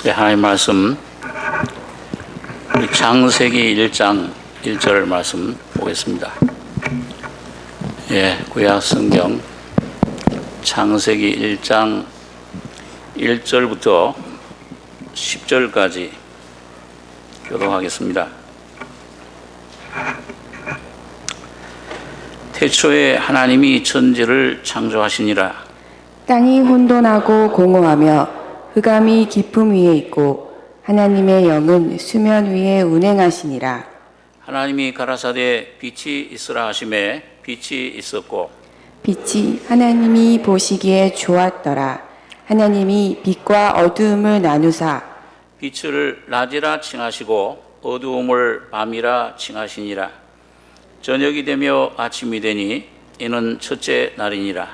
네, 하나님 말씀 우리 창세기 1장 1절 말씀 보겠습니다. 예, 구약 성경 창세기 1장 1절부터 10절까지 교독하겠습니다. 태초에 하나님이 천지를 창조하시니라. 땅이 혼돈하고 공허하며 흑암이 깊음 위에 있고 하나님의 영은 수면 위에 운행하시니라. 하나님이 가라사대 빛이 있으라 하시매 빛이 있었고 빛이 하나님이 보시기에 좋았더라. 하나님이 빛과 어두움을 나누사 빛을 낮이라 칭하시고 어두움을 밤이라 칭하시니라. 저녁이 되며 아침이 되니 이는 첫째 날이니라.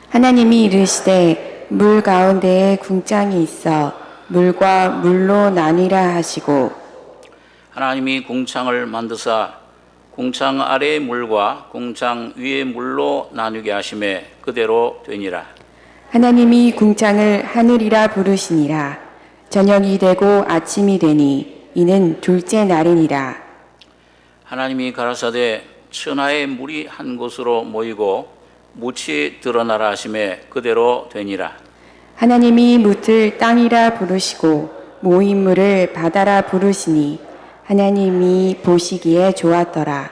하나님이 이르시되 물 가운데에 궁창이 있어 물과 물로 나뉘라 하시고 하나님이 궁창을 만드사 궁창 아래의 물과 궁창 위의 물로 나누게 하심에 그대로 되니라. 하나님이 궁창을 하늘이라 부르시니라. 저녁이 되고 아침이 되니 이는 둘째 날이니라. 하나님이 가라사대 천하의 물이 한 곳으로 모이고 묻이 드러나라 하심에 그대로 되니라. 하나님이 묻을 땅이라 부르시고 모인 물을 바다라 부르시니 하나님이 보시기에 좋았더라.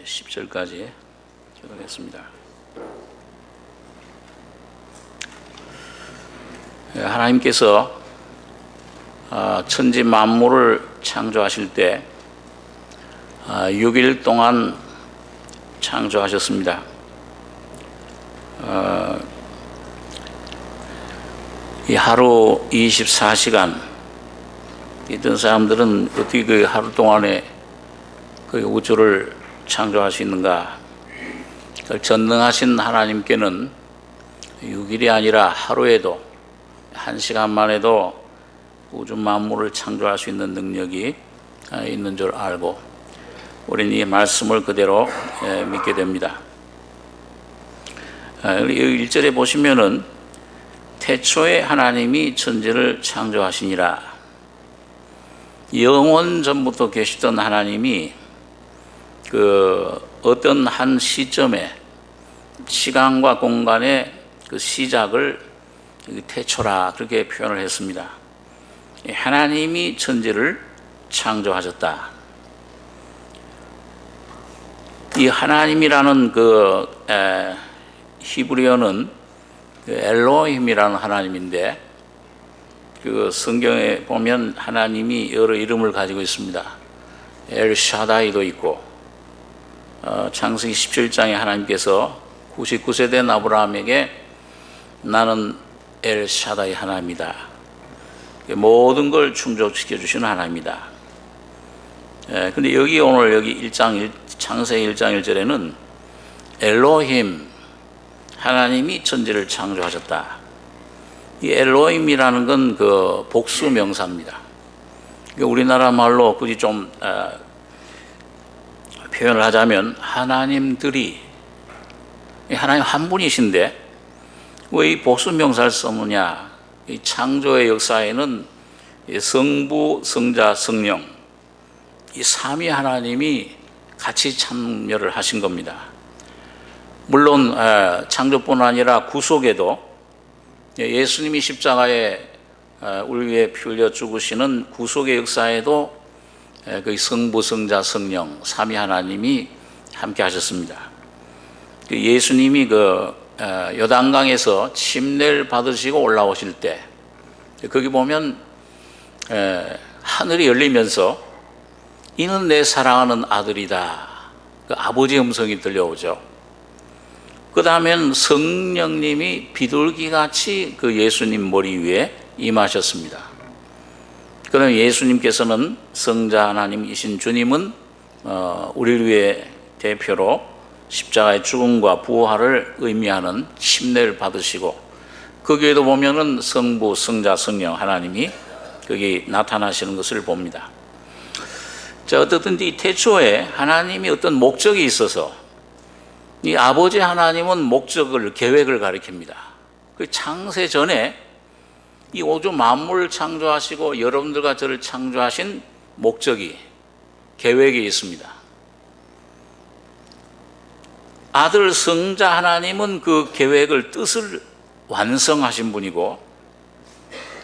10절까지 기도하겠습니다. 하나님께서 천지 만물을 창조하실 때 6일 동안 창조하셨습니다. 이 하루 24시간 있던 사람들은 어떻게 그 하루 동안에 그 우주를 창조할 수 있는가? 전능하신 하나님께는 6일이 아니라 하루에도 1시간만 해도 우주 만물을 창조할 수 있는 능력이 있는 줄 알고 우리는 이 말씀을 그대로 믿게 됩니다. 1절에 보시면은 태초에 하나님이 천지를 창조하시니라. 영원 전부터 계시던 하나님이 그 어떤 한 시점에 시간과 공간의 그 시작을 태초라 그렇게 표현을 했습니다. 하나님이 천지를 창조하셨다. 이 하나님이라는 그 히브리어는 그 엘로힘이라는 하나님인데 그 성경에 보면 하나님이 여러 이름을 가지고 있습니다. 엘샤다이도 있고 창세기 17장에 하나님께서 99세 된 아브라함에게 나는 엘샤다이 하나님이다. 모든 걸 충족시켜 주시는 하나님이다. 근데 여기 오늘 여기 창세기 1장 1절에는 엘로힘 하나님이 천지를 창조하셨다. 이 엘로힘이라는 건 그 복수 명사입니다. 우리나라 말로 굳이 좀 표현을 하자면 하나님들이 하나님 한 분이신데 왜 이 복수 명사를 써느냐? 이 창조의 역사에는 성부, 성자, 성령 이 삼위 하나님이 같이 참여를 하신 겁니다. 물론 창조뿐 아니라 구속에도 예수님이 십자가에 우리 위해 피 흘려 죽으시는 구속의 역사에도 그 성부, 성자, 성령 삼위 하나님이 함께 하셨습니다. 예수님이 그 요단강에서 침례를 받으시고 올라오실 때 거기 보면 하늘이 열리면서 이는 내 사랑하는 아들이다. 그 아버지 음성이 들려오죠. 그 다음엔 성령님이 비둘기같이 그 예수님 머리 위에 임하셨습니다. 그 다음에 예수님께서는 성자 하나님이신 주님은 우리를 위해 대표로 십자가의 죽음과 부활을 의미하는 침례를 받으시고 거기에도 보면은 성부, 성자, 성령 하나님이 거기 나타나시는 것을 봅니다. 자, 어떻든지 태초에 하나님이 어떤 목적이 있어서 이 아버지 하나님은 목적을, 계획을 가리킵니다. 그 창세 전에 이 우주 만물을 창조하시고 여러분들과 저를 창조하신 목적이, 계획이 있습니다. 아들 성자 하나님은 그 계획을, 뜻을 완성하신 분이고,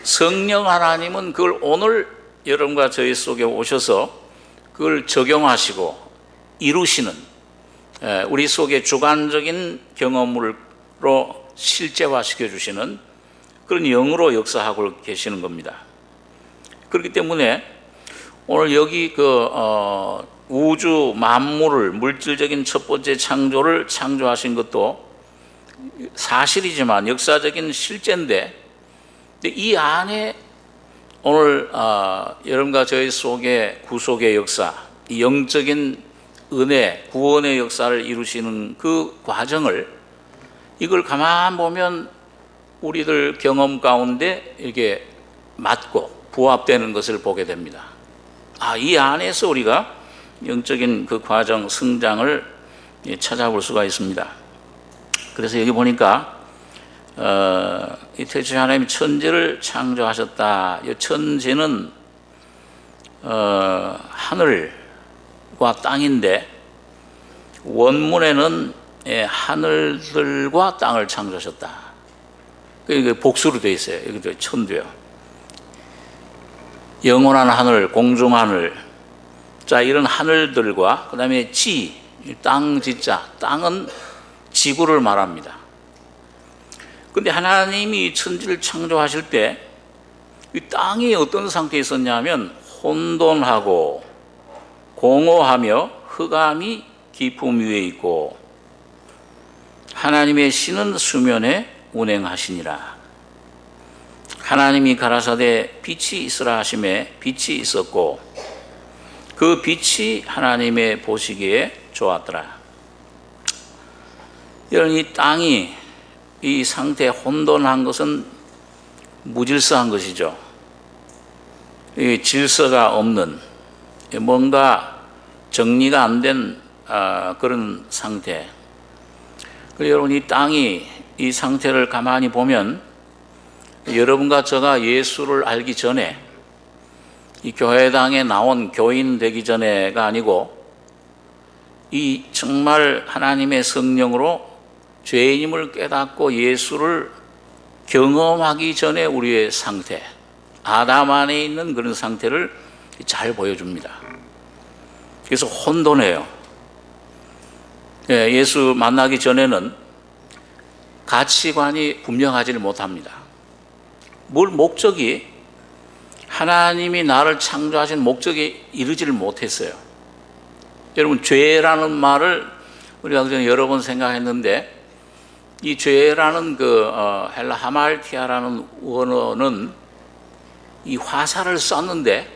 성령 하나님은 그걸 오늘 여러분과 저희 속에 오셔서 그걸 적용하시고 이루시는, 우리 속에 주관적인 경험으로 실제화시켜 주시는 그런 영으로 역사하고 계시는 겁니다. 그렇기 때문에 오늘 여기 우주 만물을, 물질적인 첫 번째 창조를 창조하신 것도 사실이지만 역사적인 실제인데, 이 안에 오늘 여러분과 저희 속에 구속의 역사, 이 영적인 은혜, 구원의 역사를 이루시는 그 과정을, 이걸 가만 보면 우리들 경험 가운데 이게 맞고 부합되는 것을 보게 됩니다. 이 안에서 우리가 영적인 그 과정, 성장을 찾아볼 수가 있습니다. 그래서 여기 보니까 이 태초에 하나님이 천지를 창조하셨다. 이 천지는 하늘과 땅인데, 원문에는 하늘들과 땅을 창조하셨다. 이게 복수로 되어 있어요. 여기도 천도요. 영원한 하늘, 공중 하늘. 자, 이런 하늘들과 그 다음에 땅 지자, 땅은 지구를 말합니다. 근데 하나님이 천지를 창조하실 때 이 땅이 어떤 상태에 있었냐면 혼돈하고 공허하며 흑암이 깊음 위에 있고 하나님의 신은 수면에 운행하시니라. 하나님이 가라사대 빛이 있으라 하심에 빛이 있었고 그 빛이 하나님의 보시기에 좋았더라. 이런 이 땅이 이 상태에 혼돈한 것은 무질서한 것이죠. 이 질서가 없는, 뭔가 정리가 안 된 그런 상태. 여러분, 이 땅이 이 상태를 가만히 보면 여러분과 저가 예수를 알기 전에, 이 교회당에 나온 교인 되기 전에가 아니고, 이 정말 하나님의 성령으로 죄인임을 깨닫고 예수를 경험하기 전에 우리의 상태, 아담 안에 있는 그런 상태를 잘 보여줍니다. 그래서 혼돈해요. 예수 만나기 전에는 가치관이 분명하지를 못합니다. 뭘 목적이, 하나님이 나를 창조하신 목적에 이르지를 못했어요. 여러분, 죄라는 말을 우리가 그전에 여러 번 생각했는데, 이 죄라는 헬라 하말티아라는 원어는 이 화살을 쐈는데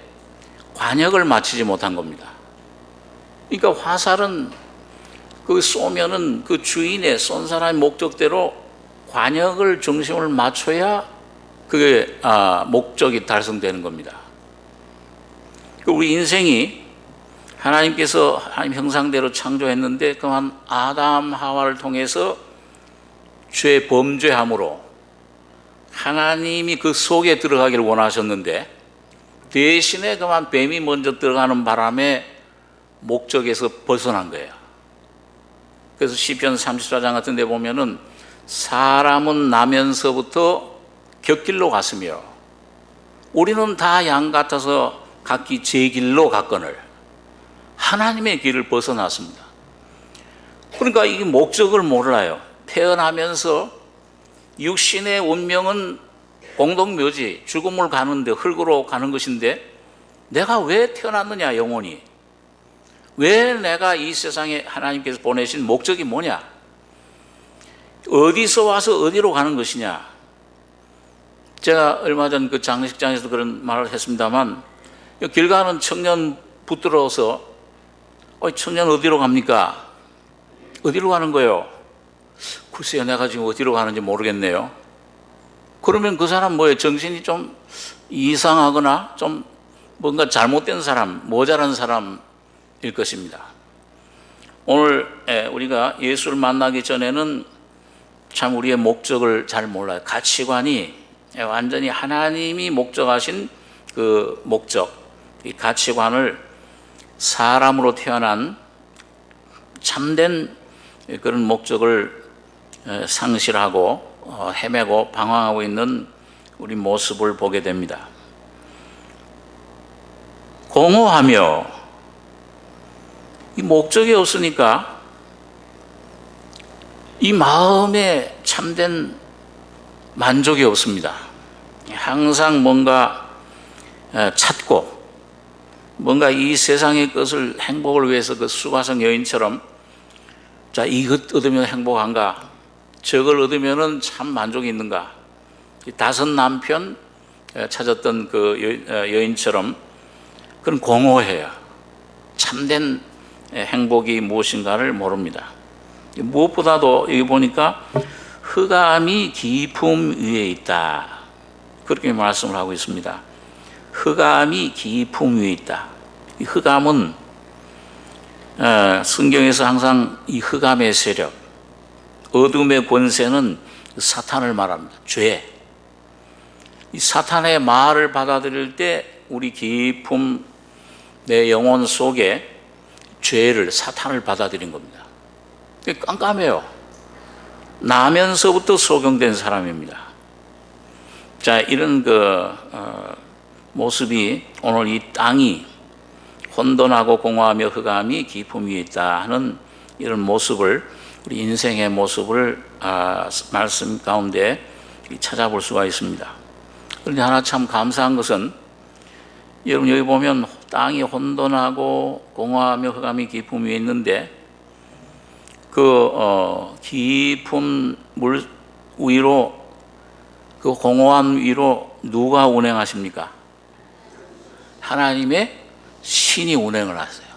관역을 맞추지 못한 겁니다. 그러니까 화살은 쏘면은 그 주인의 쏜 사람의 목적대로 관역을 중심을 맞춰야 그게 목적이 달성되는 겁니다. 우리 인생이 하나님께서 하나님 형상대로 창조했는데, 그만 아담 하와를 통해서 죄 범죄함으로 하나님이 그 속에 들어가기를 원하셨는데, 대신에 그만 뱀이 먼저 들어가는 바람에 목적에서 벗어난 거예요. 그래서 시편 34장 같은 데 보면은 사람은 나면서부터 곁길로 갔으며 우리는 다 양 같아서 각기 제 길로 갔거늘 하나님의 길을 벗어났습니다. 그러니까 이 목적을 몰라요. 태어나면서 육신의 운명은 공동묘지, 죽음을 가는데, 흙으로 가는 것인데, 내가 왜 태어났느냐, 영혼이. 왜 내가 이 세상에 하나님께서 보내신 목적이 뭐냐? 어디서 와서 어디로 가는 것이냐? 제가 얼마 전 그 장례식장에서 그런 말을 했습니다만, 길 가는 청년 붙들어서, 청년 어디로 갑니까? 어디로 가는 거예요? 글쎄요, 내가 지금 어디로 가는지 모르겠네요. 그러면 그 사람 뭐예요? 정신이 좀 이상하거나 좀 뭔가 잘못된 사람, 모자란 사람일 것입니다. 오늘 우리가 예수를 만나기 전에는 참 우리의 목적을 잘 몰라요. 가치관이 완전히 하나님이 목적하신 그 목적, 이 가치관을 사람으로 태어난 참된 그런 목적을 상실하고 헤매고 방황하고 있는 우리 모습을 보게 됩니다. 공허하며 이 목적이 없으니까 이 마음에 참된 만족이 없습니다. 항상 뭔가 찾고 뭔가 이 세상의 것을 행복을 위해서 그 수가성 여인처럼 자, 이것 얻으면 행복한가? 저걸 얻으면 참 만족이 있는가? 다섯 남편 찾았던 그 여인처럼 그런 공허해요. 참된 행복이 무엇인가를 모릅니다. 무엇보다도 여기 보니까 흑암이 기품 위에 있다. 그렇게 말씀을 하고 있습니다. 흑암이 기품 위에 있다. 이 흑암은 성경에서 항상 이 흑암의 세력, 어둠의 권세는 사탄을 말합니다. 죄. 이 사탄의 말을 받아들일 때 우리 깊은 내 영혼 속에 죄를, 사탄을 받아들인 겁니다. 깜깜해요. 나면서부터 소경된 사람입니다. 자, 이런 모습이 오늘 이 땅이 혼돈하고 공허하며 흑암이 깊음 위에 있다 하는 이런 모습을, 우리 인생의 모습을 말씀 가운데 찾아볼 수가 있습니다. 그런데 하나 참 감사한 것은 여러분 여기 보면 땅이 혼돈하고 공허하며 흑암이 깊음 위에 있는데 그 깊은 물 위로, 그 공허한 위로 누가 운행하십니까? 하나님의 신이 운행을 하세요.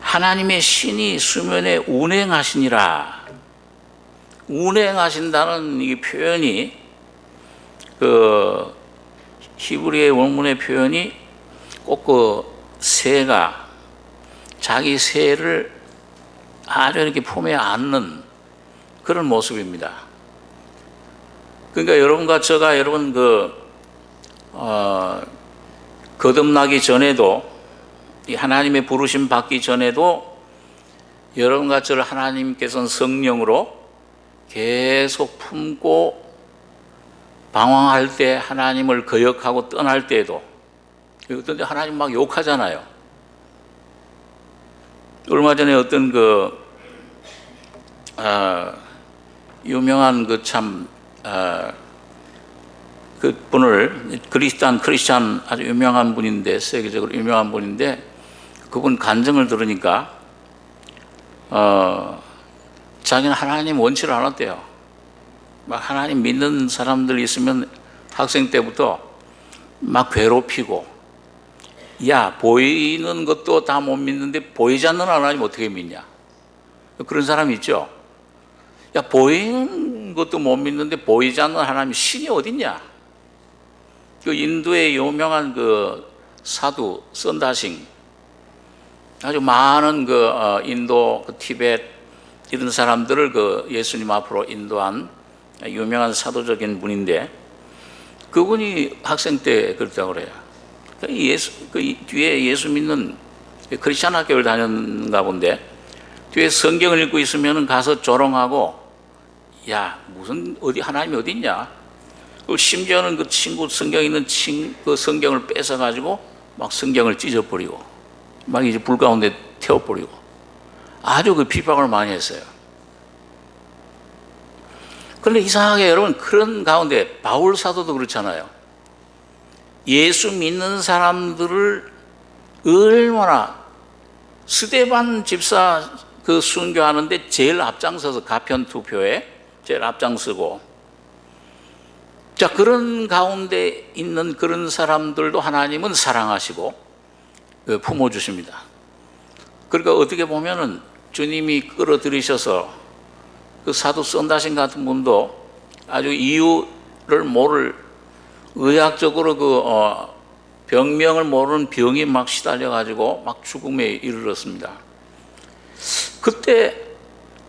하나님의 신이 수면에 운행하시니라. 운행하신다는 이 표현이 그 히브리의 원문의 표현이 꼭 그 새가 자기 새를 아주 이렇게 품에 안는 그런 모습입니다. 그러니까 여러분과 제가 여러분 거듭나기 전에도, 이 하나님의 부르심 받기 전에도 여러분과 저를 하나님께서는 성령으로 계속 품고 방황할 때, 하나님을 거역하고 떠날 때에도, 어떤 데 하나님 막 욕하잖아요. 얼마 전에 어떤 유명한 그 분을, 크리스찬 아주 유명한 분인데, 세계적으로 유명한 분인데, 그분 간증을 들으니까 자기는 하나님 원치를 않았대요. 막 하나님 믿는 사람들 있으면 학생 때부터 막 괴롭히고, 야, 보이는 것도 다 못 믿는데 보이지 않는 하나님 어떻게 믿냐? 그런 사람이 있죠. 야, 보이는 것도 못 믿는데 보이지 않는 하나님, 신이 어딨냐? 그 인도의 유명한 그 사두 선다싱, 아주 많은 인도, 티베트 이런 사람들을 예수님 앞으로 인도한 유명한 사도적인 분인데, 그분이 학생 때 그랬다고 그래요. 뒤에 예수 믿는 크리스찬 학교를 다녔는가 본데, 뒤에 성경을 읽고 있으면 가서 조롱하고, 야, 무슨 어디 하나님이 어디 있냐? 심지어는 그 친구 성경 있는 그 성경을 뺏어 가지고 막 성경을 찢어버리고, 막 이제 불 가운데 태워버리고, 아주 비방을 많이 했어요. 그런데 이상하게 여러분, 그런 가운데 바울 사도도 그렇잖아요. 예수 믿는 사람들을 얼마나, 스데반 집사 순교하는데 제일 앞장서서 가편 투표에 제일 앞장서고, 자, 그런 가운데 있는 그런 사람들도 하나님은 사랑하시고 품어주십니다. 그러니까 어떻게 보면은 주님이 끌어들이셔서 그 사도 선다신 같은 분도 아주 이유를 모를, 의학적으로 병명을 모르는 병이 막 시달려가지고 막 죽음에 이르렀습니다. 그때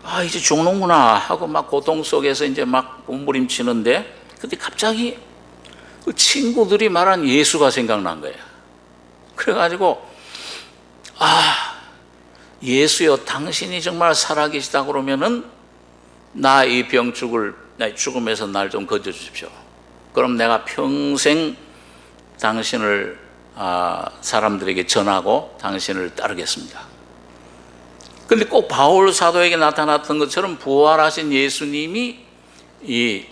아, 이제 죽는구나 하고 막 고통 속에서 이제 막 몸부림치는데, 근데 갑자기 그 친구들이 말한 예수가 생각난 거예요. 그래가지고, 아, 예수여, 당신이 정말 살아계시다 그러면은 나 이 나 죽음에서 날 좀 건져주십시오. 그럼 내가 평생 당신을 사람들에게 전하고 당신을 따르겠습니다. 근데 꼭 바울 사도에게 나타났던 것처럼 부활하신 예수님이 이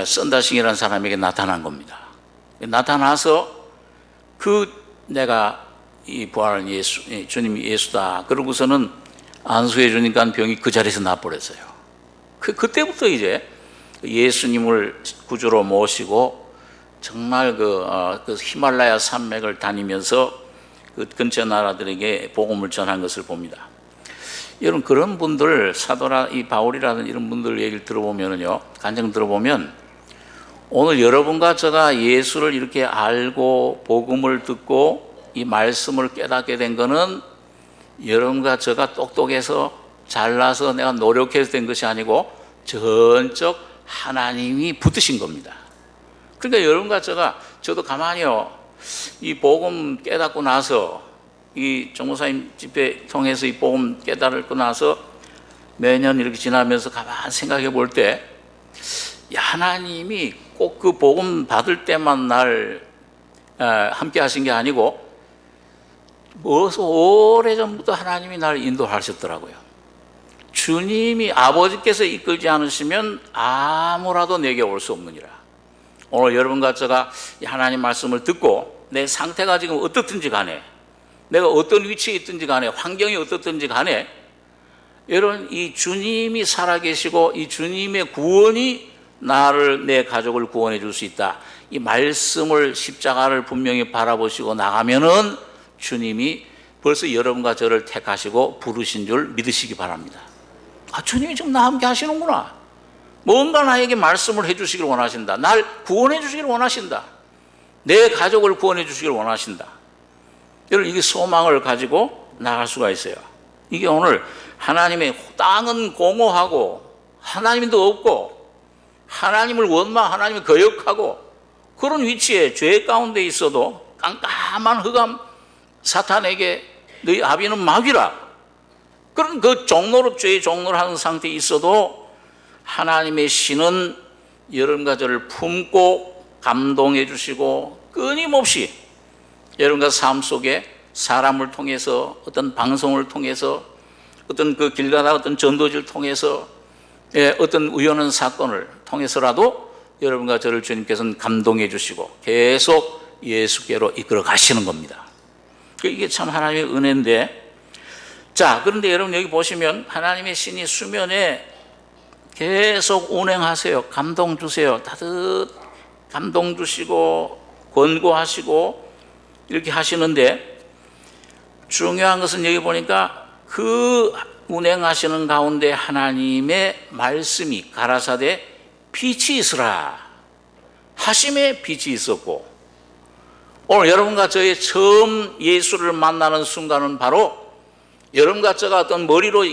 썬다싱이라는 사람에게 나타난 겁니다. 나타나서 내가 이 부활한 주님이 예수다 그러고서는 안수해 주니까 병이 그 자리에서 나버렸어요. 그때부터 이제 예수님을 구주로 모시고 정말 그 히말라야 산맥을 다니면서 그 근처 나라들에게 복음을 전한 것을 봅니다. 여러분, 그런 분들, 이 바울이라든 이런 분들 얘기를 들어보면요, 간증 들어보면, 오늘 여러분과 제가 예수를 이렇게 알고 복음을 듣고 이 말씀을 깨닫게 된 거는 여러분과 제가 똑똑해서 잘나서 내가 노력해서 된 것이 아니고 전적 하나님이 붙으신 겁니다. 그러니까 여러분과 저도 가만히요, 이 복음 깨닫고 나서 이 정목사님 집회 통해서 이 복음 깨달고 나서 매년 이렇게 지나면서 가만히 생각해 볼 때, 하나님이 꼭 그 복음 받을 때만 날 함께 하신 게 아니고 벌써 오래전부터 하나님이 날 인도하셨더라고요. 주님이 아버지께서 이끌지 않으시면 아무라도 내게 올 수 없느니라. 오늘 여러분과 제가 하나님 말씀을 듣고 내 상태가 지금 어떻든지 간에, 내가 어떤 위치에 있든지 간에, 환경이 어떻든지 간에, 여러분, 이 주님이 살아계시고 이 주님의 구원이 나를, 내 가족을 구원해 줄 수 있다, 이 말씀을, 십자가를 분명히 바라보시고 나가면은 주님이 벌써 여러분과 저를 택하시고 부르신 줄 믿으시기 바랍니다. 아, 주님이 지금 나와 함께 하시는구나. 뭔가 나에게 말씀을 해 주시길 원하신다. 날 구원해 주시길 원하신다. 내 가족을 구원해 주시길 원하신다. 여러분, 이게 소망을 가지고 나갈 수가 있어요. 이게 오늘 하나님의 땅은 공허하고 하나님도 없고 하나님을 하나님을 거역하고 그런 위치에 죄 가운데 있어도 깜깜한 흑암 사탄에게 너희 아비는 마귀라, 그런 그 종로로, 죄의 종로를 하는 상태에 있어도 하나님의 신은 여러분과 저를 품고 감동해 주시고 끊임없이 여러분과 삶 속에 사람을 통해서, 어떤 방송을 통해서, 어떤 그 길 가다가 어떤 전도지를 통해서, 어떤 우연한 사건을 통해서라도 여러분과 저를 주님께서는 감동해 주시고 계속 예수께로 이끌어 가시는 겁니다. 이게 참 하나님의 은혜인데, 자, 그런데 여러분 여기 보시면 하나님의 신이 수면에 계속 운행하세요. 감동 주세요. 감동 주시고 권고하시고 이렇게 하시는데, 중요한 것은 여기 보니까 그 운행하시는 가운데 하나님의 말씀이 가라사대 빛이 있으라 하심에 빛이 있었고, 오늘 여러분과 저의 처음 예수를 만나는 순간은 바로 여러분과 저가 어떤 머리로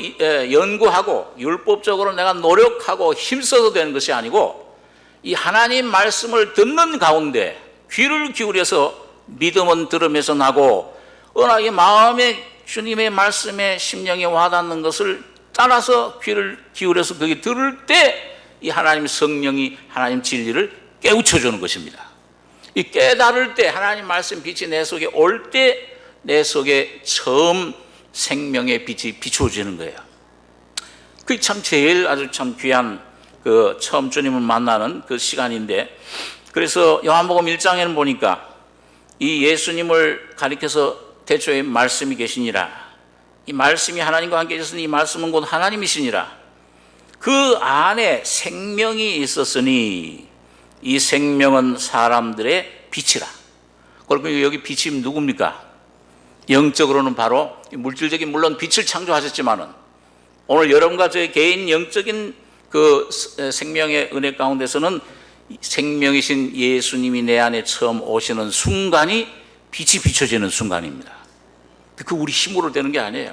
연구하고 율법적으로 내가 노력하고 힘써서 되는 것이 아니고 이 하나님 말씀을 듣는 가운데 귀를 기울여서, 믿음은 들음에서 나고 워낙에 마음에 주님의 말씀에 심령에 와닿는 것을 따라서 귀를 기울여서 거기 들을 때 이 하나님 성령이 하나님 진리를 깨우쳐 주는 것입니다. 이 깨달을 때 하나님 말씀 빛이 내 속에 올 때 내 속에 처음 생명의 빛이 비추어지는 거예요. 그게 참 제일 아주 참 귀한 그 처음 주님을 만나는 그 시간인데, 그래서 요한복음 1장에는 보니까 이 예수님을 가리켜서 태초에 말씀이 계시니라, 이 말씀이 하나님과 함께 계셨으니 이 말씀은 곧 하나님이시니라, 그 안에 생명이 있었으니 이 생명은 사람들의 빛이라. 그리고 여기 빛이 누굽니까? 영적으로는 바로 물질적인, 물론 빛을 창조하셨지만은 오늘 여러분과 저의 개인 영적인 그 생명의 은혜 가운데서는 생명이신 예수님이 내 안에 처음 오시는 순간이 빛이 비춰지는 순간입니다. 그 우리 힘으로 되는 게 아니에요.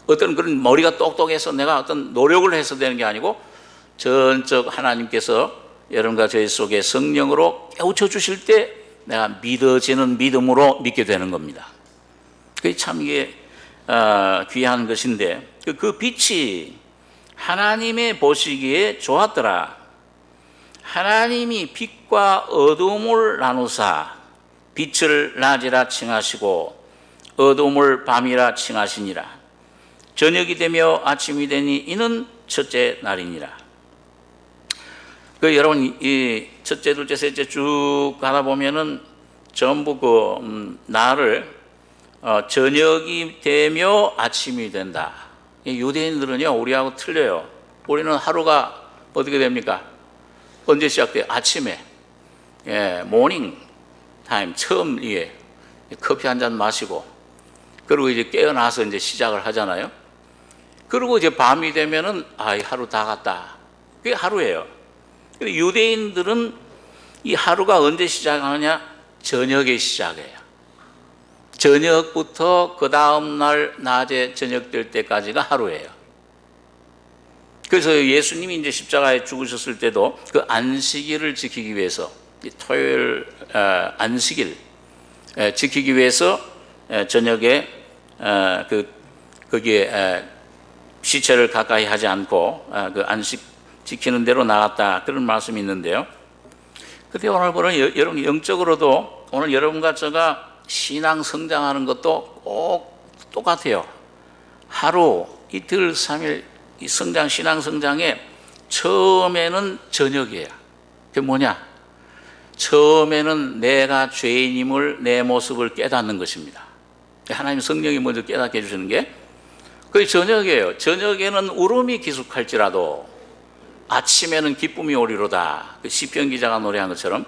어떤 그런 머리가 똑똑해서 내가 어떤 노력을 해서 되는 게 아니고 전적 하나님께서 여러분과 저희 속에 성령으로 깨우쳐 주실 때 내가 믿어지는 믿음으로 믿게 되는 겁니다. 그게 참 이게 귀한 것인데 그 빛이 하나님의 보시기에 좋았더라. 하나님이 빛과 어둠을 나누사 빛을 낮이라 칭하시고 어둠을 밤이라 칭하시니라. 저녁이 되며 아침이 되니 이는 첫째 날이니라. 여러분 이 첫째, 둘째, 셋째 쭉 가다 보면은 전부 날을 저녁이 되며 아침이 된다. 유대인들은요 우리하고 틀려요. 우리는 하루가 어떻게 됩니까? 언제 시작돼요? 아침에 모닝 타임 처음 커피 한 잔 마시고 그리고 이제 깨어나서 이제 시작을 하잖아요. 그리고 이제 밤이 되면은 하루 다 갔다. 그게 하루예요. 근데 유대인들은 이 하루가 언제 시작하느냐? 저녁에 시작해요. 저녁부터 그 다음 날 낮에 저녁 될 때까지가 하루예요. 그래서 예수님이 이제 십자가에 죽으셨을 때도 그 안식일을 지키기 위해서 토요일 안식일 지키기 위해서 저녁에 거기에 시체를 가까이 하지 않고 그 안식 지키는 대로 나갔다 그런 말씀이 있는데요. 근데 오늘 보는 여러분 영적으로도 오늘 여러분과 제가 신앙 성장하는 것도 꼭 똑같아요. 하루, 이틀, 3일 이 성장 신앙 성장에 처음에는 저녁이에요. 그게 뭐냐? 처음에는 내가 죄인임을 내 모습을 깨닫는 것입니다. 하나님 성령이 먼저 깨닫게 해주시는 게 그게 저녁이에요. 저녁에는 울음이 기숙할지라도 아침에는 기쁨이 오리로다. 그 시편 기자가 노래한 것처럼.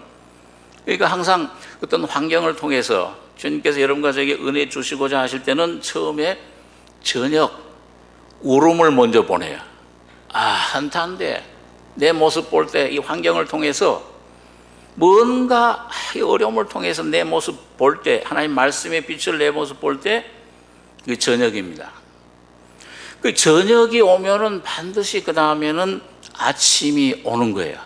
그러니까 항상 어떤 환경을 통해서 주님께서 여러분과 저에게 은혜 주시고자 하실 때는 처음에 저녁 울음을 먼저 보내요. 한탄데 내 모습 볼 때 이 환경을 통해서 뭔가 이 어려움을 통해서 내 모습 볼 때 하나님 말씀의 빛을 내 모습 볼 때 그 저녁입니다. 그 저녁이 오면은 반드시 그 다음에는 아침이 오는 거예요.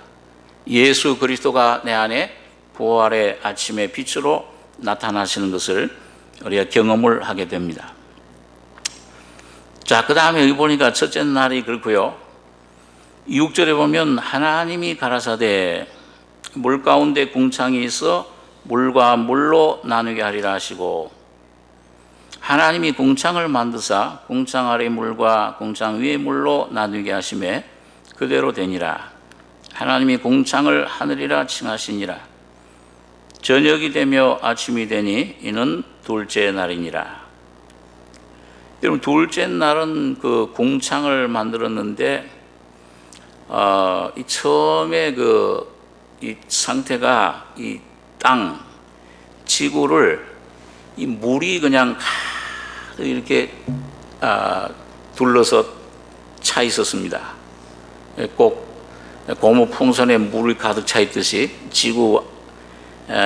예수 그리스도가 내 안에 부활의 아침의 빛으로 나타나시는 것을 우리가 경험을 하게 됩니다. 자, 그 다음에 여기 보니까 첫째 날이 그렇고요. 6절에 보면 하나님이 가라사대 물 가운데 궁창이 있어 물과 물로 나누게 하리라 하시고 하나님이 궁창을 만드사 궁창 아래 물과 궁창 위에 물로 나누게 하심에 그대로 되니라. 하나님이 궁창을 하늘이라 칭하시니라. 저녁이 되며 아침이 되니 이는 둘째 날이니라. 여러분 둘째 날은 그 궁창을 만들었는데 이 처음에 이 상태가 이 땅 지구를 이 물이 그냥 이렇게 둘러서 차 있었습니다. 꼭 고무 풍선에 물이 가득 차 있듯이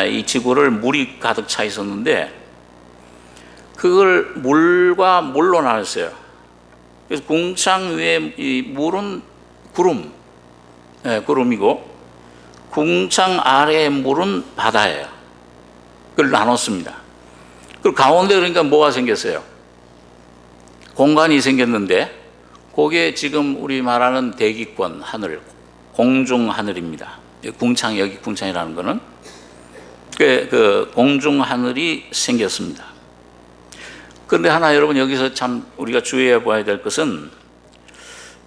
이 지구를 물이 가득 차 있었는데 그걸 물과 물로 나눴어요. 그래서 궁창 위에 이 물은 구름이고 궁창 아래의 물은 바다예요. 그걸 나눴습니다. 그리고 가운데 그러니까 뭐가 생겼어요? 공간이 생겼는데 그게 지금 우리 말하는 대기권 하늘, 공중 하늘입니다. 궁창, 여기 궁창이라는 거는 그 공중 하늘이 생겼습니다. 그런데 하나 여러분 여기서 참 우리가 주의해 봐야 될 것은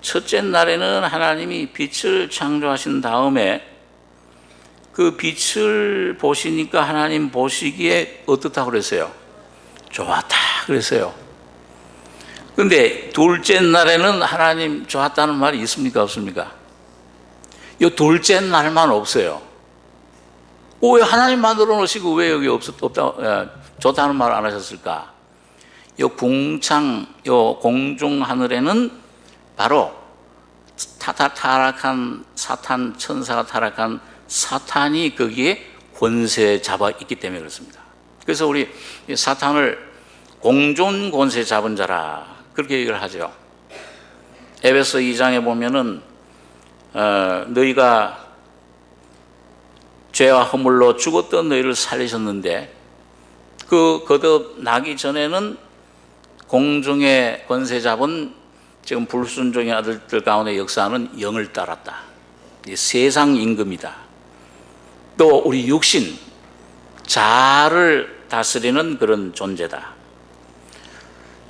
첫째 날에는 하나님이 빛을 창조하신 다음에 그 빛을 보시니까 하나님 보시기에 어떻다고 그랬어요? 좋았다 그랬어요. 그런데 둘째 날에는 하나님 좋았다는 말이 있습니까 없습니까? 이 둘째 날만 없어요. 왜 하나님 만들어 놓으시고 왜 여기 없다 좋다는 말 안 하셨을까? 이 궁창, 이 공중 하늘에는 바로 타락한 사탄 천사가 타락한 사탄이 거기에 권세 잡아 있기 때문에 그렇습니다. 그래서 우리 사탄을 공존 권세 잡은 자라 그렇게 얘기를 하죠. 에베소 2장에 보면은 너희가 죄와 허물로 죽었던 너희를 살리셨는데 그 거듭나기 전에는 공중의 권세 잡은 지금 불순종의 아들들 가운데 역사하는 영을 따랐다. 이 세상 임금이다. 또 우리 육신, 자아를 다스리는 그런 존재다.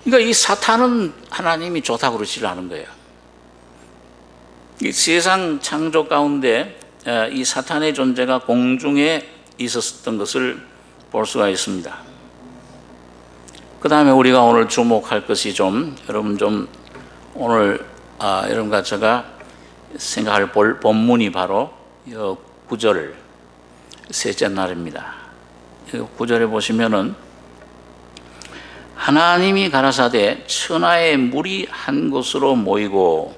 그러니까 이 사탄은 하나님이 좋다고 그러지 않은 거예요. 이 세상 창조 가운데 이 사탄의 존재가 공중에 있었던 것을 볼 수가 있습니다. 그 다음에 우리가 오늘 주목할 것이 여러분 오늘 여러분과 제가 생각할 본문이 바로 9절 셋째 날입니다. 9절에 보시면은 하나님이 가라사대 천하의 물이 한 곳으로 모이고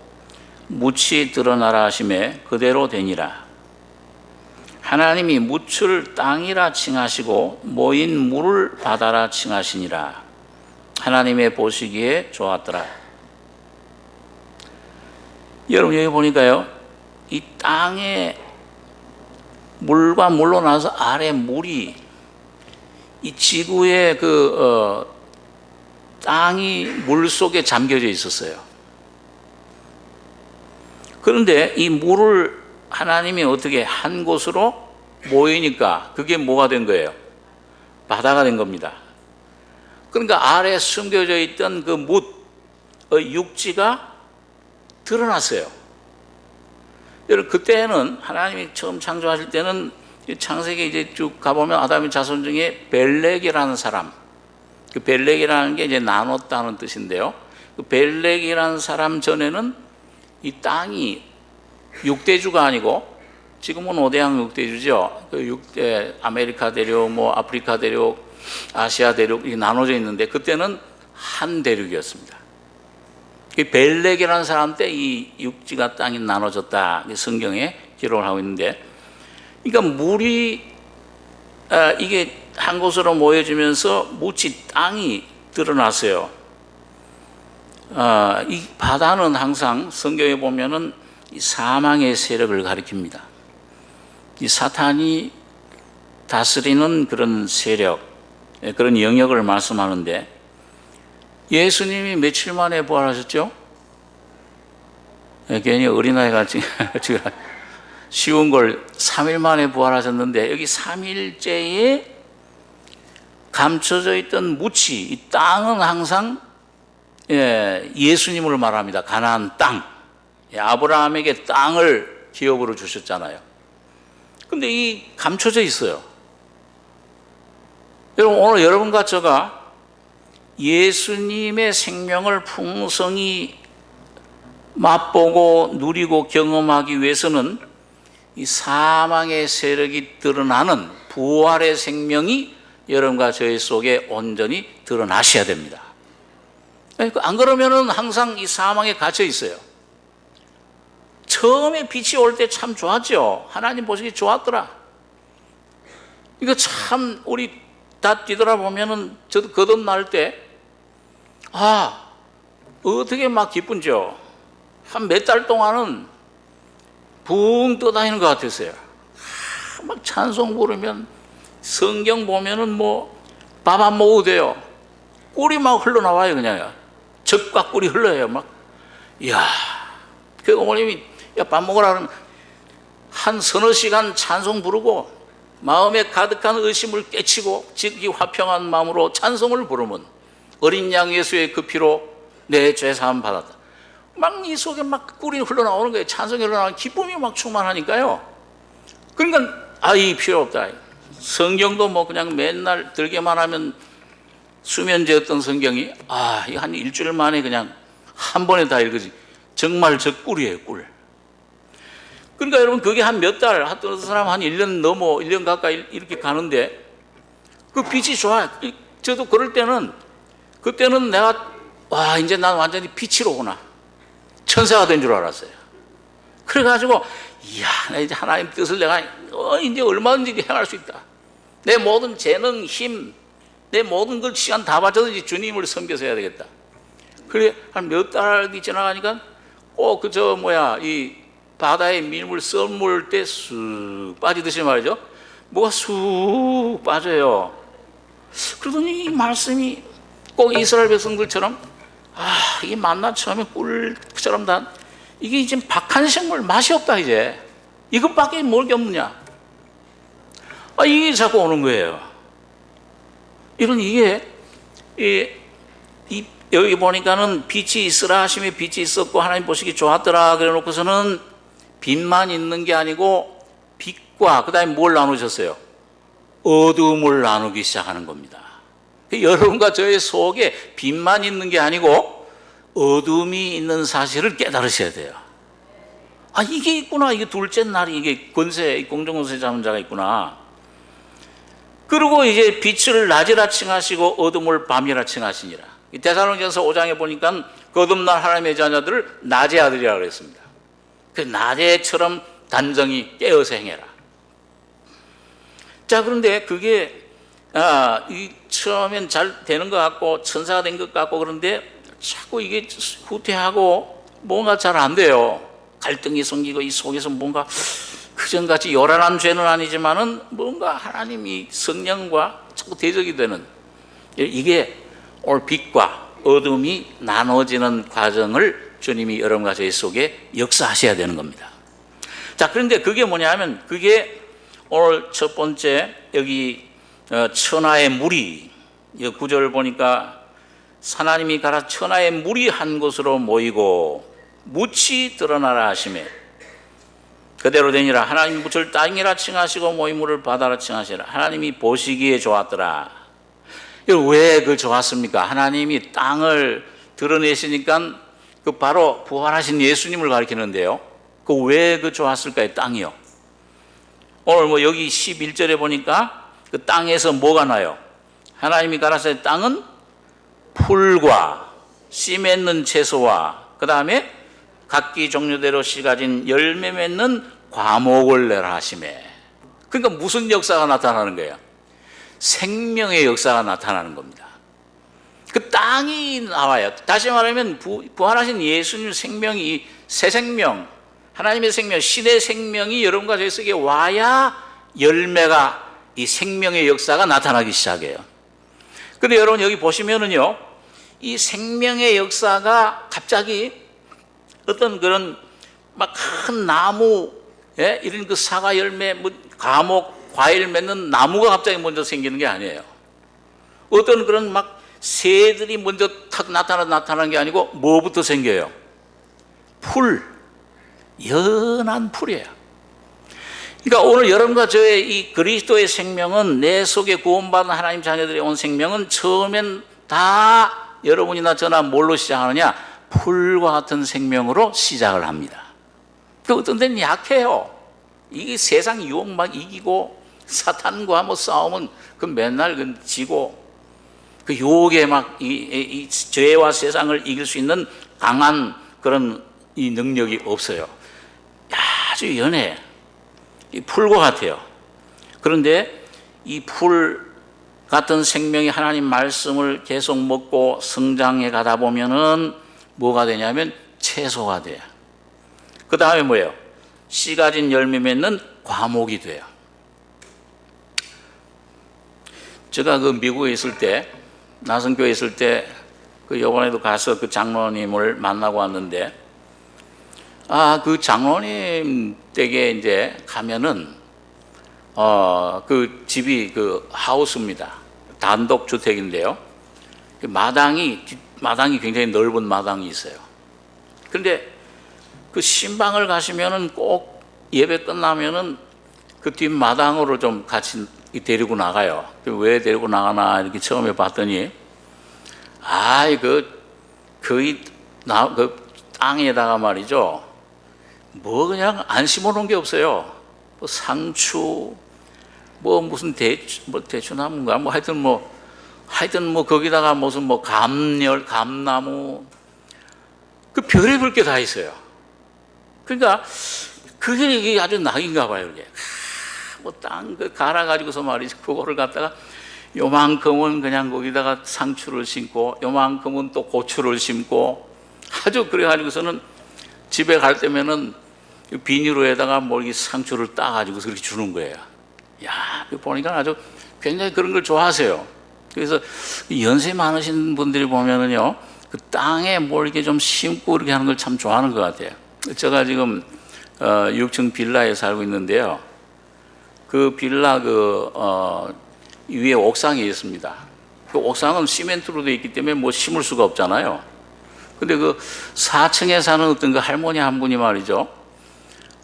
묻이 드러나라 하심에 그대로 되니라. 하나님이 묻을 땅이라 칭하시고 모인 물을 바다라 칭하시니라. 하나님의 보시기에 좋았더라. 여러분 여기 보니까요, 이 땅에 물과 물로 나서 아래 물이 이 지구의 땅이 물 속에 잠겨져 있었어요. 그런데 이 물을 하나님이 어떻게 한 곳으로 모이니까 그게 뭐가 된 거예요? 바다가 된 겁니다. 그러니까 아래에 숨겨져 있던 그 묻의 육지가 드러났어요. 여러분 그때는 하나님이 처음 창조하실 때는 창세기 이제 쭉 가보면 아담의 자손 중에 벨렉이라는 사람, 그 벨렉이라는 게 이제 나눴다는 뜻인데요. 그 벨렉이라는 사람 전에는 이 땅이 육대주가 아니고 지금은 5대양 육대주죠. 그 6대 아메리카 대륙, 뭐 아프리카 대륙, 아시아 대륙 이렇게 나눠져 있는데 그때는 한 대륙이었습니다. 그 벨렉이라는 사람 때 이 육지가 땅이 나눠졌다. 성경에 기록을 하고 있는데, 그러니까 물이 이게 한 곳으로 모여지면서 묻이 땅이 드러났어요. 이 바다는 항상 성경에 보면은 이 사망의 세력을 가리킵니다. 이 사탄이 다스리는 그런 세력, 그런 영역을 말씀하는데 예수님이 며칠 만에 부활하셨죠? 괜히 어린아이 같이 쉬운 걸 3일 만에 부활하셨는데 여기 3일째에 감춰져 있던 묻이, 이 땅은 항상 예수님을 말합니다. 가나안 땅. 아브라함에게 땅을 기업으로 주셨잖아요. 근데 이 감춰져 있어요. 여러분 오늘 여러분과 제가 예수님의 생명을 풍성히 맛보고 누리고 경험하기 위해서는 이 사망의 세력이 드러나는 부활의 생명이 여러분과 저희 속에 온전히 드러나셔야 됩니다. 안 그러면은 항상 이 사망에 갇혀 있어요. 처음에 빛이 올 때 참 좋았죠. 하나님 보시기 좋았더라. 이거 참 우리 다 뒤돌아보면은 저도 거듭날 때 어떻게 막 기쁜지요. 한 몇 달 동안은 붕 떠다니는 것 같았어요. 막 찬송 부르면 성경 보면은 뭐 밥 안 먹어도 돼요. 꿀이 막 흘러나와요. 그냥 젖과 꿀이 흘러요. 막 이야, 그 어머님이 야, 밥 먹으라 그러면 한 서너 시간 찬송 부르고 마음에 가득한 의심을 깨치고 지극히 화평한 마음으로 찬송을 부르면 어린 양 예수의 그 피로 내 죄 사함 받았다. 막 이 속에 막 꿀이 흘러나오는 거예요. 찬송이 흘러나오는 기쁨이 막 충만하니까요. 그러니까 이 필요 없다. 성경도 뭐 그냥 맨날 들게만 하면 수면제였던 성경이 이거 한 일주일 만에 그냥 한 번에 다 읽어지. 정말 저 꿀이에요, 꿀. 그러니까 여러분 그게 한 몇 달, 어떤 사람 한 1년 넘어 1년 가까이 이렇게 가는데 그 빛이 좋아요. 저도 그럴 때는 그때는 내가 이제 난 완전히 빛이로구나. 천사가 된 줄 알았어요. 그래가지고 나 이제 하나님 뜻을 내가 이제 얼마든지 행할 수 있다. 내 모든 재능, 힘, 내 모든 걸 시간 다 바쳐서 주님을 섬겨서 해야 되겠다. 그래 한 몇 달이 지나가니까 꼭 이 바다에 밀물 썰물 때 쑥 빠지듯이 말이죠. 뭐가 쑥 빠져요. 그러더니 이 말씀이 꼭 이스라엘 백성들처럼 이게 만나 처음에 꿀처럼 단 이게 이제 박한 생물 맛이 없다 이제 이것밖에 뭘 없느냐. 이게 자꾸 오는 거예요. 이게 여기 보니까는 빛이 있으라 하심에 빛이 있었고 하나님 보시기 좋았더라 그래 놓고서는 빛만 있는 게 아니고 빛과 그 다음에 뭘 나누셨어요? 어둠을 나누기 시작하는 겁니다. 여러분과 저의 속에 빛만 있는 게 아니고 어둠이 있는 사실을 깨달으셔야 돼요. 이게 있구나. 이게 둘째 날이 이게 공정권세 잡은 자가 있구나. 그리고 이제 빛을 낮이라 칭하시고 어둠을 밤이라 칭하시니라. 데살로니가서 5장에 보니까 거듭날 하나님의 자녀들을 낮의 아들이라고 그랬습니다. 그 낮에처럼 단정히 깨어서 행해라. 자, 그런데 그게 처음엔 잘 되는 것 같고 천사가 된 것 같고 그런데 자꾸 이게 후퇴하고 뭔가 잘 안 돼요. 갈등이 생기고 이 속에서 뭔가 그전같이 요란한 죄는 아니지만은 뭔가 하나님이 성령과 자꾸 대적이 되는 이게 오늘 빛과 어둠이 나눠지는 과정을 주님이 여러분과 저희 속에 역사하셔야 되는 겁니다. 자, 그런데 그게 뭐냐면 그게 오늘 첫 번째 여기 천하의 무리 이 구절을 보니까 하나님이 가라 천하의 무리 한 곳으로 모이고 묻이 드러나라 하시매 그대로 되니라. 하나님이 묻을 땅이라 칭하시고 모이물을 바다라 칭하시라. 하나님이 보시기에 좋았더라. 왜 그 좋았습니까? 하나님이 땅을 드러내시니까 그 바로 부활하신 예수님을 가리키는데요. 그 왜 그 좋았을까요? 땅이요. 오늘 여기 11절에 보니까 그 땅에서 뭐가 나요? 하나님이 가라사대 땅은 풀과 씨 맺는 채소와 그 다음에 각기 종류대로 씨 가진 열매 맺는 과목을 내라 하시매. 그러니까 무슨 역사가 나타나는 거예요? 생명의 역사가 나타나는 겁니다. 그 땅이 나와요. 다시 말하면 부활하신 예수님 생명이 새 생명, 하나님의 생명, 신의 생명이 여러분과 저희 속에 와야 열매가 이 생명의 역사가 나타나기 시작해요. 근데 여러분 여기 보시면은요, 이 생명의 역사가 갑자기 어떤 그런 막 큰 나무, 이런 그 사과 열매, 과목, 과일 맺는 나무가 갑자기 먼저 생기는 게 아니에요. 어떤 그런 막 새들이 먼저 탁 나타나는 게 아니고 뭐부터 생겨요? 풀, 연한 풀이에요. 그러니까 오늘 여러분과 저의 이 그리스도의 생명은 내 속에 구원받은 하나님 자녀들이 온 생명은 처음엔 다 여러분이나 저나 뭘로 시작하느냐? 풀과 같은 생명으로 시작을 합니다. 그 어떤 데는 약해요. 이게 세상 유혹 막 이기고 사탄과 뭐 싸우면 그 맨날 그 지고 그 유혹에 막 이 죄와 세상을 이길 수 있는 강한 그런 이 능력이 없어요. 아주 연해. 이 풀과 같아요. 그런데 이 풀 같은 생명이 하나님 말씀을 계속 먹고 성장해 가다 보면은 뭐가 되냐면 채소가 돼요. 그 다음에 뭐예요? 씨 가진 열매 맺는 과목이 돼요. 제가 그 미국에 있을 때, 나성교에 있을 때, 그 요번에도 가서 그 장로님을 만나고 왔는데, 그 장로님 댁에 이제 가면은, 그 집이 그 하우스입니다. 단독 주택인데요. 마당이 굉장히 넓은 마당이 있어요. 그런데 그 신방을 가시면은 꼭 예배 끝나면은 그 뒷마당으로 좀 같이 데리고 나가요. 왜 데리고 나가나 이렇게 처음에 봤더니 그 땅에다가 말이죠. 뭐 그냥 안 심어 놓은 게 없어요. 뭐 상추, 뭐 무슨 대추나무인가 뭐 하여튼 뭐 거기다가 무슨 뭐 감나무 그 별의별 게 다 있어요. 그러니까 그게 이게 아주 낙인가 봐요. 이게 뭐 땅 그 갈아 가지고서 말이죠. 그거를 갖다가 요만큼은 그냥 거기다가 상추를 심고 요만큼은 또 고추를 심고 아주 그래가지고서는 집에 갈 때면은 비닐로에다가 뭐 이렇게 상추를 따가지고 그렇게 주는 거예요. 야, 보니까 아주 굉장히 그런 걸 좋아하세요. 그래서 연세 많으신 분들이 보면은요, 그 땅에 뭘 이렇게 좀 심고 이렇게 하는 걸 참 좋아하는 것 같아요. 제가 지금 6층 빌라에 살고 있는데요. 그 빌라 위에 옥상이 있습니다. 그 옥상은 시멘트로 되어 있기 때문에 뭐 심을 수가 없잖아요. 근데 그 4층에 사는 어떤 그 할머니 한 분이 말이죠.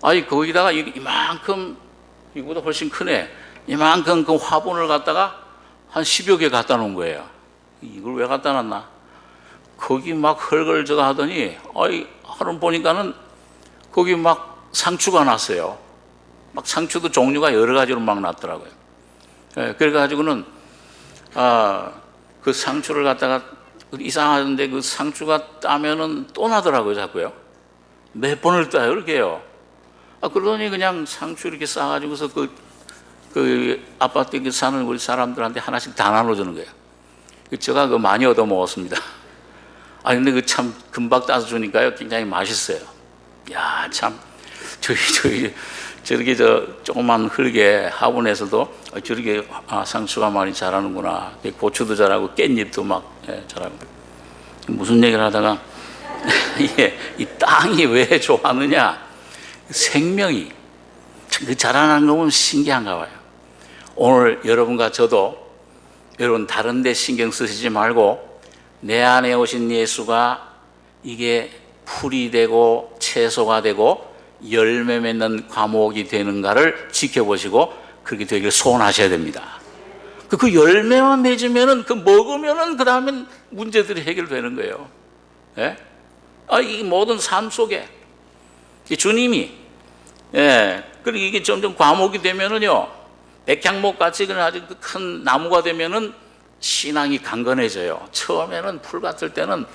아니, 거기다가 이만큼, 이거보다 훨씬 크네. 이만큼 그 화분을 갖다가 한 10여 개 갖다 놓은 거예요. 이걸 왜 갖다 놨나? 거기 막 헐걸저거 하더니, 하루 보니까는 거기 막 상추가 났어요. 막 상추도 종류가 여러 가지로 막 났더라고요. 그래가지고는, 그 상추를 갖다가 이상하던데 그 상추가 따면은 또 나더라고요, 자꾸요. 몇 번을 따요, 이렇게 해요. 그러더니 그냥 상추 이렇게 싸가지고서 그 아파트에 사는 우리 사람들한테 하나씩 다 나눠주는 거예요. 제가 많이 얻어 먹었습니다. 근데 그 참 금방 따서 주니까요, 굉장히 맛있어요. 야, 참, 저렇게 조그만 흙에 화분에서도 저렇게 상추가 많이 자라는구나. 고추도 자라고 깻잎도 막 자라고. 무슨 얘기를 하다가 이 땅이 왜 좋아하느냐? 생명이 그 자라나는 거 보면 신기한가 봐요. 오늘 여러분과 저도 여러분 다른 데 신경 쓰시지 말고 내 안에 오신 예수가 이게 풀이 되고 채소가 되고 열매 맺는 과목이 되는가를 지켜보시고 그렇게 되기를 소원하셔야 됩니다. 그 열매만 맺으면은 먹으면은 그 다음엔 문제들이 해결되는 거예요. 예? 이 모든 삶 속에 주님이 그리고 이게 점점 과목이 되면은요, 백향목 같이 그런 아주 큰 나무가 되면은 신앙이 강건해져요. 처음에는 풀 같을 때는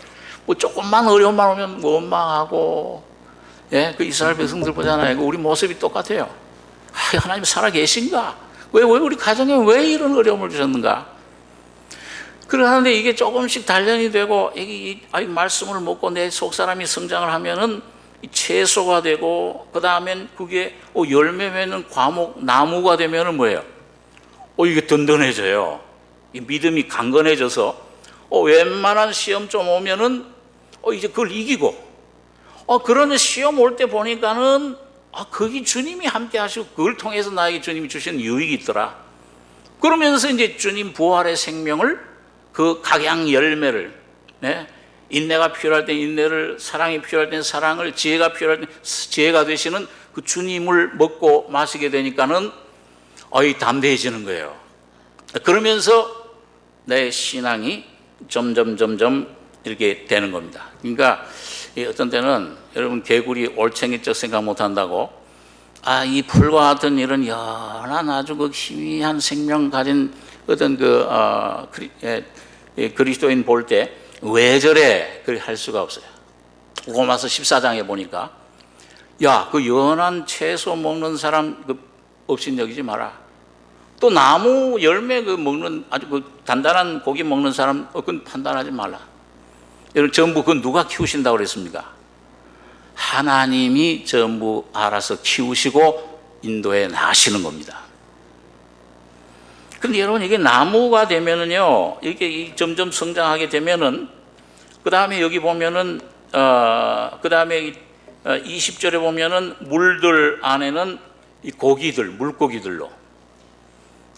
뭐 조금만 어려움만 오면 원망하고, 그 이스라엘 백성들 보잖아요. 우리 모습이 똑같아요. 하나님 살아 계신가? 왜 우리 가정에 왜 이런 어려움을 주셨는가? 그러는데 이게 조금씩 단련이 되고, 이 말씀을 먹고 내 속사람이 성장을 하면은 채소가 되고, 그 다음엔 그게 열매 맺는 과목, 나무가 되면은 뭐예요? 이게 든든해져요. 이 믿음이 강건해져서, 웬만한 시험 좀 오면은, 이제 그걸 이기고, 그러면 시험 올 때 보니까는, 거기 주님이 함께 하시고, 그걸 통해서 나에게 주님이 주신 유익이 있더라. 그러면서 이제 주님 부활의 생명을, 그 각양 열매를, 인내가 필요할 때 인내를, 사랑이 필요할 때 사랑을, 지혜가 필요할 때 지혜가 되시는 그 주님을 먹고 마시게 되니까는 담대해지는 거예요. 그러면서 내 신앙이 점점 이렇게 되는 겁니다. 그러니까 어떤 때는 여러분 개구리 올챙이적 생각 못 한다고 이 풀과 같은 이런 연한 아주 그 희미한 생명 가진 어떤 그리스도인 볼 때 왜 저래? 그렇게 할 수가 없어요. 로마서 14장에 보니까 그 연한 채소 먹는 사람 없인 여기지 마라. 또 나무 열매 먹는 아주 단단한 고기 먹는 사람 그건 판단하지 말라. 여러분 전부 그건 누가 키우신다고 그랬습니까? 하나님이 전부 알아서 키우시고 인도해 나시는 겁니다. 근데 여러분 이게 나무가 되면은요, 이게 점점 성장하게 되면은, 그 다음에 여기 보면은, 그 다음에 20절에 보면은 물들 안에는 이 고기들, 물고기들로.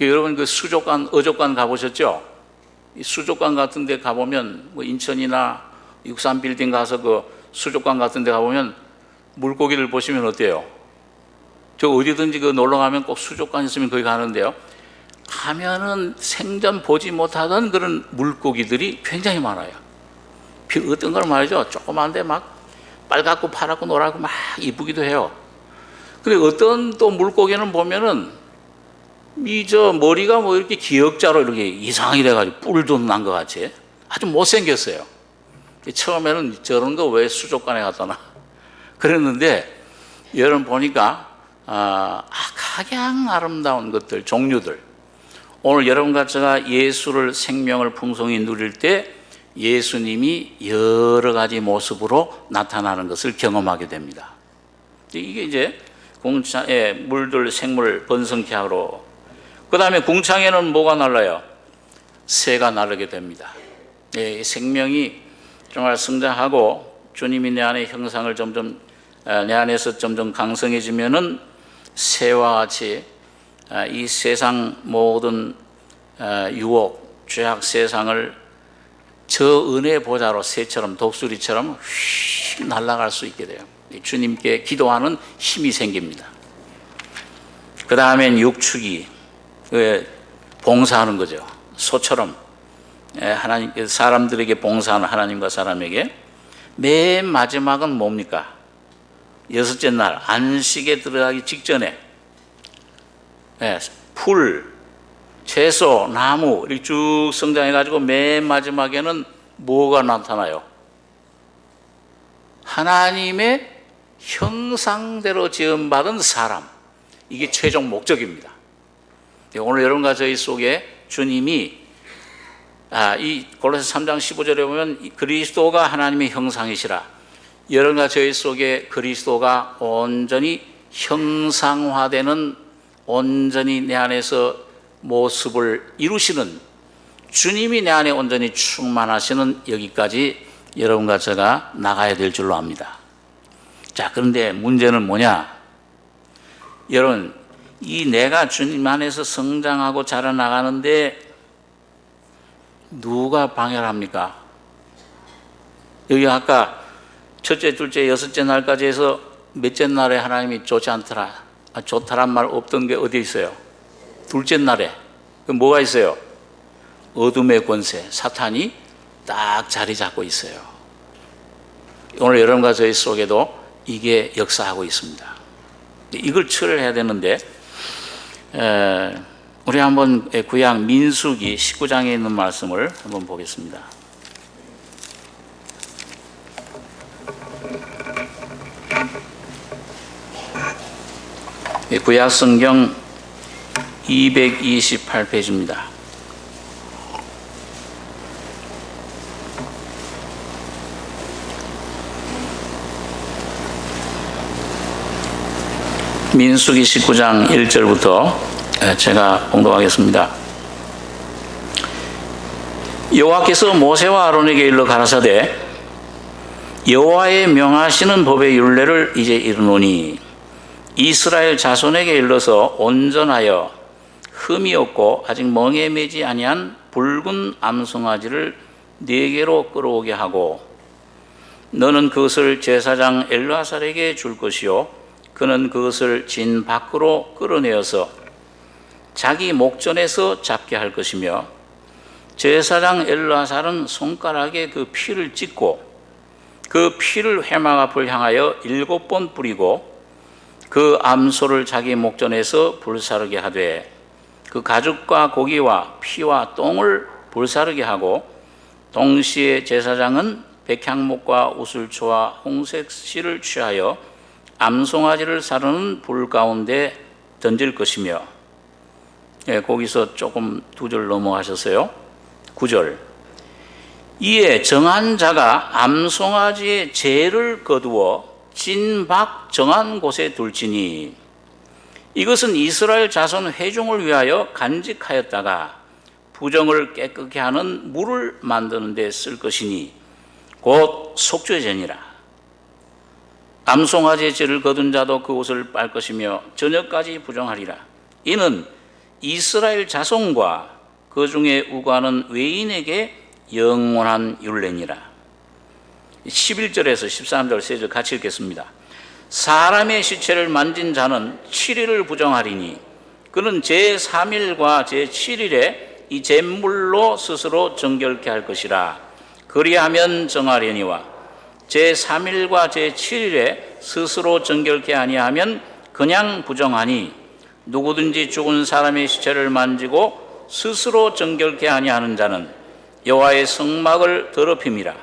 여러분 수족관, 어족관 가보셨죠? 이 수족관 같은 데 가보면, 뭐 인천이나 63빌딩 가서 수족관 같은 데 가보면 물고기를 보시면 어때요? 저 어디든지 놀러 가면 꼭 수족관 있으면 거기 가는데요. 가면은 생전 보지 못하던 그런 물고기들이 굉장히 많아요. 어떤 걸 말이죠. 조그만데 막 빨갛고 파랗고 노랗고 막 이쁘기도 해요. 근데 어떤 또 물고기는 보면은 머리가 뭐 이렇게 기역자로 이렇게 이상하게 돼가지고 뿔도 난 것 같이 아주 못생겼어요. 처음에는 저런 거 왜 수족관에 갖다 놔? 그랬는데 여러분 보니까 각양 아름다운 것들, 종류들. 오늘 여러분과 제가 예수를 생명을 풍성히 누릴 때 예수님이 여러 가지 모습으로 나타나는 것을 경험하게 됩니다. 이게 이제 궁창에 물들 생물 번성케 하러, 그 다음에 궁창에는 뭐가 날라요? 새가 나르게 됩니다. 생명이 정말 성장하고 주님이 내 안에 형상을 점점 내 안에서 점점 강성해지면은 새와 같이 이 세상 모든 유혹, 죄악 세상을 저 은혜 보좌로 새처럼 독수리처럼 휙 날아갈 수 있게 돼요. 주님께 기도하는 힘이 생깁니다. 그 다음엔 육축이 봉사하는 거죠. 소처럼 하나님, 사람들에게 봉사하는 하나님과 사람에게. 맨 마지막은 뭡니까? 여섯째 날 안식에 들어가기 직전에 풀, 채소, 나무 이렇게 쭉 성장해가지고 맨 마지막에는 뭐가 나타나요? 하나님의 형상대로 지음받은 사람. 이게 최종 목적입니다. 오늘 여러분과 저희 속에 주님이 이 골로새 3장 15절에 보면 그리스도가 하나님의 형상이시라. 여러분과 저희 속에 그리스도가 온전히 형상화되는, 온전히 내 안에서 모습을 이루시는, 주님이 내 안에 온전히 충만하시는 여기까지 여러분과 제가 나가야 될 줄로 압니다. 자, 그런데 문제는 뭐냐? 여러분, 이 내가 주님 안에서 성장하고 자라나가는데 누가 방해를 합니까? 여기 아까 첫째, 둘째, 여섯째 날까지 해서 몇째 날에 하나님이 좋지 않더라, 좋다란 말 없던 게 어디 있어요? 둘째 날에. 그 뭐가 있어요? 어둠의 권세, 사탄이 딱 자리 잡고 있어요. 오늘 여러분과 저희 속에도 이게 역사하고 있습니다. 이걸 처리해야 되는데, 우리 한번 구약 민수기 19장에 있는 말씀을 한번 보겠습니다. 구약 성경 228페이지입니다. 민수기 19장 1절부터 제가 봉독하겠습니다. 여호와께서 모세와 아론에게 일러 가라사대 여호와의 명하시는 법의 율례를 이제 이르노니 이스라엘 자손에게 일러서 온전하여 흠이 없고 아직 멍에 매지 아니한 붉은 암송아지를 4개로 끌어오게 하고 너는 그것을 제사장 엘르아살에게 줄 것이요 그는 그것을 진 밖으로 끌어내어서 자기 목전에서 잡게 할 것이며 제사장 엘르아살은 손가락에 그 피를 찍고 그 피를 회막 앞을 향하여 7번 뿌리고 그 암소를 자기 목전에서 불사르게 하되 그 가죽과 고기와 피와 똥을 불사르게 하고 동시에 제사장은 백향목과 우슬초와 홍색 실을 취하여 암송아지를 사르는 불 가운데 던질 것이며, 거기서 조금 2절 넘어가셨어요. 9절. 이에 정한 자가 암송아지의 죄를 거두어 진 밖 정한 곳에 둘지니 이것은 이스라엘 자손 회중을 위하여 간직하였다가 부정을 깨끗게 하는 물을 만드는 데 쓸 것이니 곧 속죄제니라. 암송아지의 죄를 거둔 자도 그 옷을 빨 것이며 저녁까지 부정하리라. 이는 이스라엘 자손과 그 중에 우고하는 외인에게 영원한 율례니라. 11절에서 13절 3절 같이 읽겠습니다. 사람의 시체를 만진 자는 7일을 부정하리니 그는 제3일과 제7일에 이 잿물로 스스로 정결케 할 것이라. 그리하면 정하려니와 제3일과 제7일에 스스로 정결케 아니하면 그냥 부정하니 누구든지 죽은 사람의 시체를 만지고 스스로 정결케 아니하는 자는 여호와의 성막을 더럽힘이라.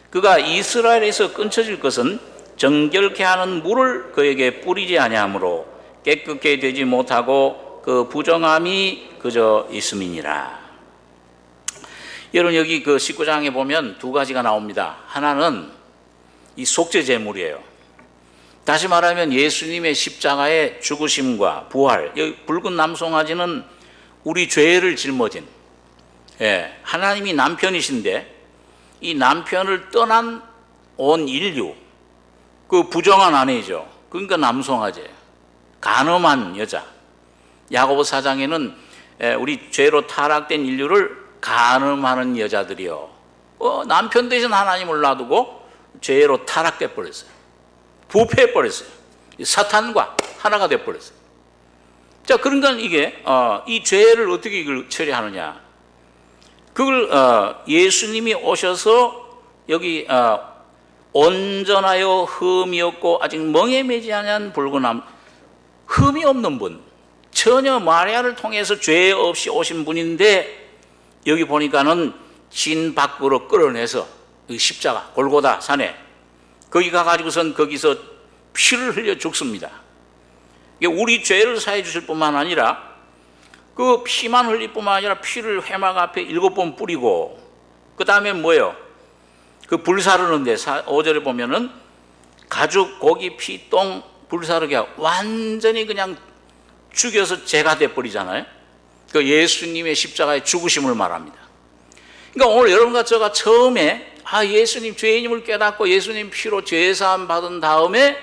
그가 이스라엘에서 끊쳐질 것은 정결케 하는 물을 그에게 뿌리지 아니하므로 깨끗게 되지 못하고 그 부정함이 그저 있음이니라. 여러분 여기 그 19장에 보면 두 가지가 나옵니다. 하나는 이 속죄 제물이에요. 다시 말하면 예수님의 십자가의 죽으심과 부활. 여기 붉은 남송아지는 우리 죄를 짊어진, 하나님이 남편이신데 이 남편을 떠난 온 인류, 그 부정한 아내죠. 그러니까 남송아지예요. 간음한 여자. 야고보 4장에는 우리 죄로 타락된 인류를 간음하는 여자들이요. 남편 대신 하나님을 놔두고 죄로 타락돼 버렸어요. 부패해 버렸어요. 사탄과 하나가 돼 버렸어요. 자, 그러니까 이게 이 죄를 어떻게 이걸 처리하느냐? 그걸 예수님이 오셔서 여기 온전하여 흠이 없고 아직 멍에 매지 않은 붉은 흠이 없는 분, 처녀 마리아를 통해서 죄 없이 오신 분인데 여기 보니까는 진 밖으로 끌어내서 십자가 골고다 산에 거기 가가지고선 거기서 피를 흘려 죽습니다. 우리 죄를 사해 주실 뿐만 아니라 그 피만 흘릴 뿐만 아니라 피를 회막 앞에 7번 뿌리고 그 다음에 뭐예요? 그 불사르는데 5절에 보면은 가죽, 고기, 피, 똥 불사르게 완전히 그냥 죽여서 죄가 돼버리잖아요. 그 예수님의 십자가의 죽으심을 말합니다. 그러니까 오늘 여러분과 제가 처음에 예수님 죄인임을 깨닫고 예수님 피로 죄사함 받은 다음에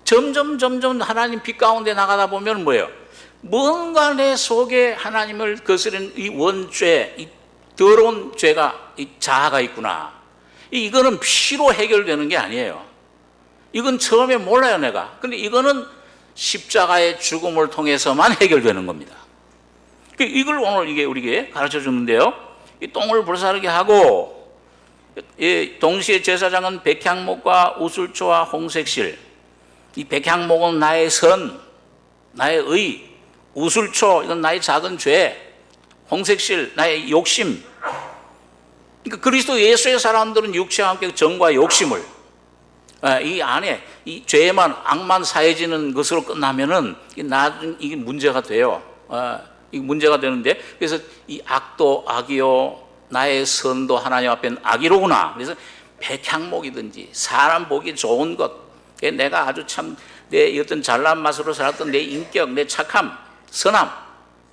점점 하나님 빛 가운데 나가다 보면 뭐예요? 뭔가 내 속에 하나님을 거스르는 이 원죄, 이 더러운 죄가, 이 자아가 있구나. 이거는 피로 해결되는 게 아니에요. 이건 처음에 몰라요, 내가. 근데 이거는 십자가의 죽음을 통해서만 해결되는 겁니다. 이걸 오늘 이게 우리에게 가르쳐 주는데요. 이 똥을 불사르게 하고, 동시에 제사장은 백향목과 우슬초와 홍색실, 이 백향목은 나의 선, 나의 의, 우슬초 이건 나의 작은 죄, 홍색실 나의 욕심. 그러니까 그리스도 예수의 사람들은 육체와 함께 정과 욕심을 이 안에 이 죄만 악만 사해지는 것으로 끝나면은 이게 문제가 돼요. 이게 문제가 되는데 그래서 이 악도 악이요 나의 선도 하나님 앞에는 악이로구나. 그래서 백향목이든지 사람 보기 좋은 것, 내가 아주 참 내 어떤 잘난 맛으로 살았던 내 인격, 내 착함, 선함,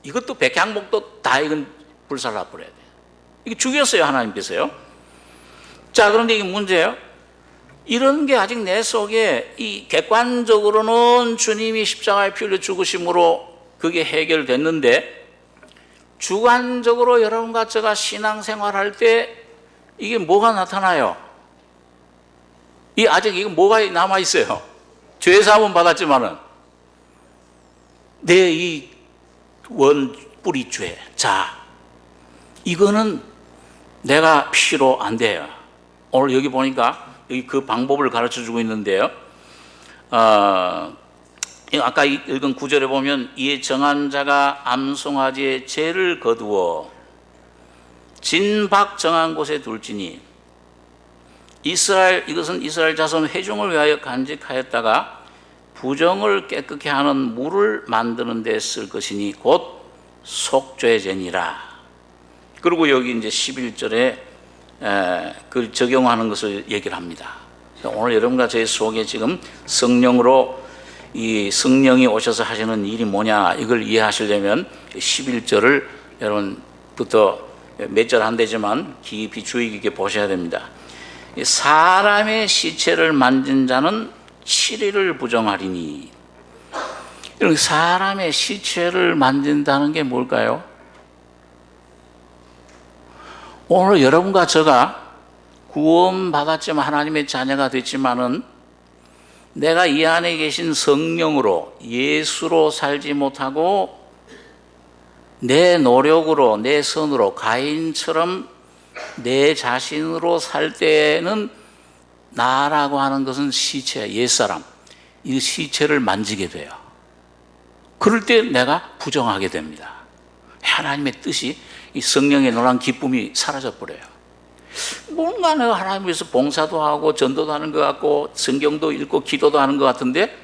이것도 백향목도 다 이건 불살라 버려야 돼요. 이게 죽였어요, 하나님께서요. 자, 그런데 이게 문제예요. 이런 게 아직 내 속에 이 객관적으로는 주님이 십자가에 피 흘려 죽으심으로 그게 해결됐는데 주관적으로 여러분과 제가 신앙생활할 때 이게 뭐가 나타나요? 아직 이거 뭐가 남아 있어요? 죄사함은 받았지만은 내 이 원뿌리 죄, 자, 이거는 내가 피로 안 돼요. 오늘 여기 보니까 여기 그 방법을 가르쳐 주고 있는데요. 아까 읽은 9절에 보면 이에 정한 자가 암송아지의 죄를 거두어 진박 정한 곳에 둘지니 이것은 이스라엘 자손 회중을 위하여 간직하였다가 부정을 깨끗게 하는 물을 만드는 데 쓸 것이니 곧 속죄제니라. 그리고 여기 이제 11절에 그 적용하는 것을 얘기를 합니다. 오늘 여러분과 제 속에 지금 성령으로 이 성령이 오셔서 하시는 일이 뭐냐 이걸 이해하시려면 11절을 여러분부터 몇 절 안 되지만 깊이 주의 깊게 보셔야 됩니다. 사람의 시체를 만진 자는 7일을 부정하리니. 사람의 시체를 만진다는 게 뭘까요? 오늘 여러분과 제가 구원받았지만 하나님의 자녀가 됐지만은 내가 이 안에 계신 성령으로 예수로 살지 못하고 내 노력으로 내 선으로 가인처럼 내 자신으로 살 때는 나라고 하는 것은 시체, 옛사람, 이 시체를 만지게 돼요. 그럴 때 내가 부정하게 됩니다. 하나님의 뜻이 이 성령의 노란 기쁨이 사라져 버려요. 뭔가 내가 하나님 위해서 봉사도 하고 전도도 하는 것 같고 성경도 읽고 기도도 하는 것 같은데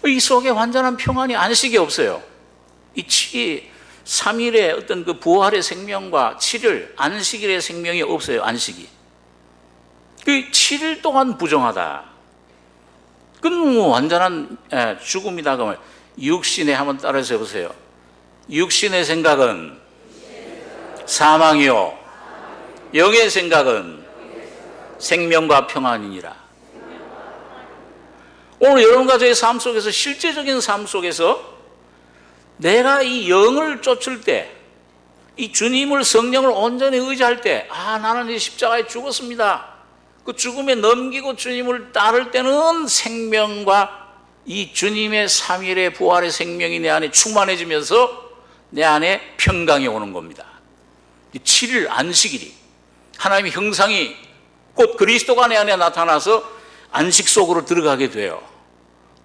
이 속에 완전한 평안이 안식이 없어요. 이 3일의 어떤 그 부활의 생명과 7일 안식일의 생명이 없어요. 안식이. 그 7일 동안 부정하다. 그건 뭐 완전한 죽음이다. 그러면 육신의 한번 따라서 해보세요. 육신의 생각은 사망이요, 영의 생각은 생명과 평안이니라. 오늘 여러분과 저의 삶 속에서, 실제적인 삶 속에서 내가 이 영을 쫓을 때, 이 주님을, 성령을 온전히 의지할 때, 나는 이 십자가에 죽었습니다. 그 죽음에 넘기고 주님을 따를 때는 생명과 이 주님의 3일의 부활의 생명이 내 안에 충만해지면서 내 안에 평강이 오는 겁니다. 7일 안식일이 하나님의 형상이 곧 그리스도가 내 안에 나타나서 안식 속으로 들어가게 돼요.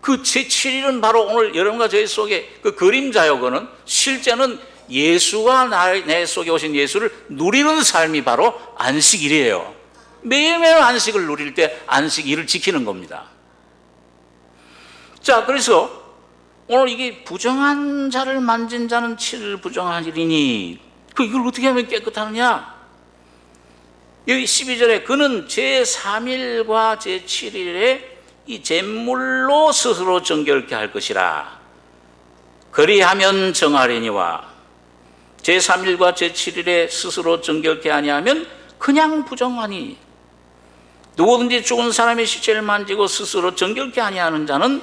그 제7일은 바로 오늘 여러분과 저희 속에 그 그림자요. 그는 실제는 예수가 내 속에 오신 예수를 누리는 삶이 바로 안식일이에요. 매일매일 안식을 누릴 때 안식일을 지키는 겁니다. 자, 그래서 오늘 이게 부정한 자를 만진 자는 7일 부정하리니, 이걸 어떻게 하면 깨끗하느냐? 여기 12절에 그는 제3일과 제7일에 이 제물로 스스로 정결케 할 것이라. 그리하면 정하리니와 제3일과 제7일에 스스로 정결케 아니하면 그냥 부정하니. 누구든지 죽은 사람의 시체를 만지고 스스로 정결케 아니하는 자는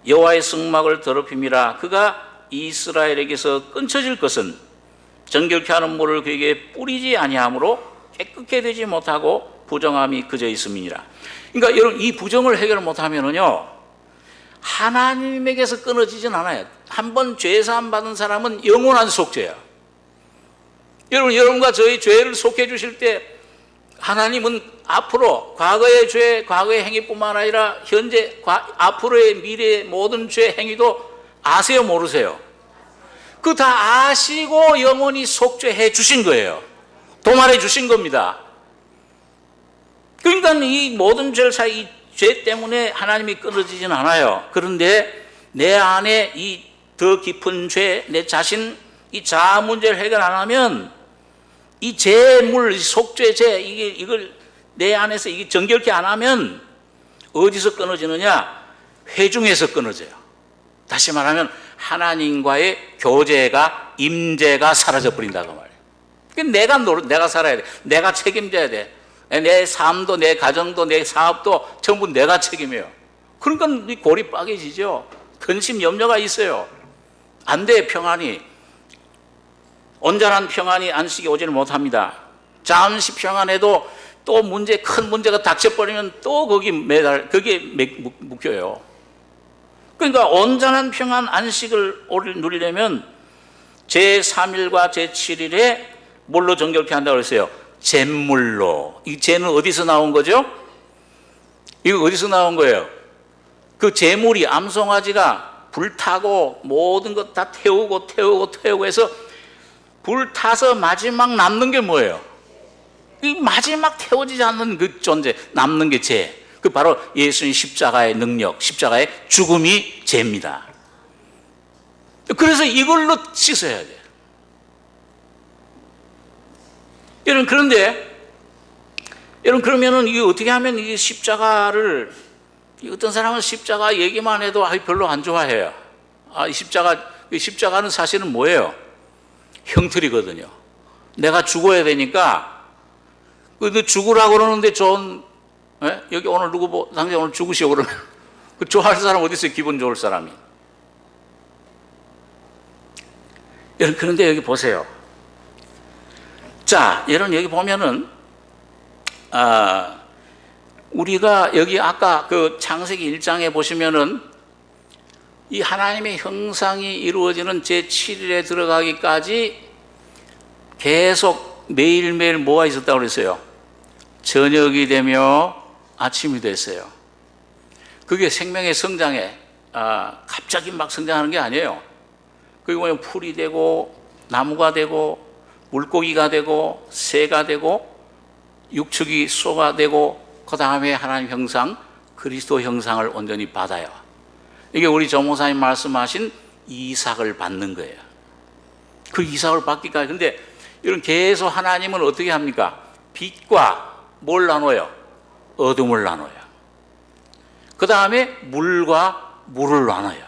여호와의 성막을 더럽힘이라. 그가 이스라엘에게서 끊쳐질 것은 정결케 하는 물을 그에게 뿌리지 아니하므로 깨끗게 되지 못하고 부정함이 그저 있음이니라. 그러니까 여러분, 이 부정을 해결 못하면은요, 하나님에게서 끊어지진 않아요. 한번 죄사함 받은 사람은 영원한 속죄야. 여러분과 저희 죄를 속해 주실 때 하나님은 앞으로 과거의 죄, 과거의 행위뿐만 아니라 현재, 앞으로의 미래의 모든 죄 행위도 아세요, 모르세요? 그 다 아시고 영원히 속죄해 주신 거예요. 도말해 주신 겁니다. 그러니까 이 모든 죄를 이 죄 때문에 하나님이 끊어지진 않아요. 그런데 내 안에 이 더 깊은 죄, 내 자신, 이 자아 문제를 해결 안 하면 이 죄물, 속죄죄, 이걸 내 안에서 이게 정결케 안 하면 어디서 끊어지느냐? 회중에서 끊어져요. 다시 말하면 하나님과의 교제가, 임재가 사라져 버린다고 말이에요. 내가 살아야 돼. 내가 책임져야 돼. 내 삶도, 내 가정도, 내 사업도 전부 내가 책임해요. 그러니까 이 골이 빠개지죠. 근심, 염려가 있어요. 안 돼, 평안이. 온전한 평안이 안식이 오지를 못합니다. 잠시 평안해도 또 큰 문제가 닥쳐버리면 또 거기에 묶여요. 그러니까 온전한 평안 안식을 누리려면 제3일과 제7일에 뭘로 정결케 한다고 그랬어요? 잿물로. 이 잿은 어디서 나온 거죠? 이거 어디서 나온 거예요? 그 잿물이, 암송아지가 불타고 모든 것 다 태우고 해서 불타서 마지막 남는 게 뭐예요? 이 마지막 태워지지 않는 그 존재, 남는 게 죄. 그 바로 예수님 십자가의 능력, 십자가의 죽음이 죄입니다. 그래서 이걸로 씻어야 돼요. 여러분, 그러면은 이게 어떻게 하면 이 십자가를, 어떤 사람은 십자가 얘기만 해도 별로 안 좋아해요. 이 십자가는 사실은 뭐예요? 형틀이거든요. 내가 죽어야 되니까, 죽으라고 그러는데 여기 오늘 당장 오늘 죽으시오 그러면, 좋아할 사람 어디 있어요? 기분 좋을 사람이. 여러분, 그런데 여기 보세요. 자, 여러분, 여기 보면은, 우리가 여기 아까 그 창세기 1장에 보시면은 이 하나님의 형상이 이루어지는 제7일에 들어가기까지 계속 매일매일 뭐가 있었다고 그랬어요? 저녁이 되며 아침이 됐어요. 그게 생명의 성장에 갑자기 막 성장하는 게 아니에요. 그게 뭐냐면 풀이 되고 나무가 되고 물고기가 되고 새가 되고 육축이 쏘가 되고 그 다음에 하나님 형상, 그리스도 형상을 온전히 받아요. 이게 우리 정 목사님 말씀하신 이삭을 받는 거예요. 그 이삭을 받기까지. 근데 이런 계속 하나님은 어떻게 합니까? 빛과 뭘 나눠요? 어둠을 나눠요. 그 다음에 물과 물을 나눠요.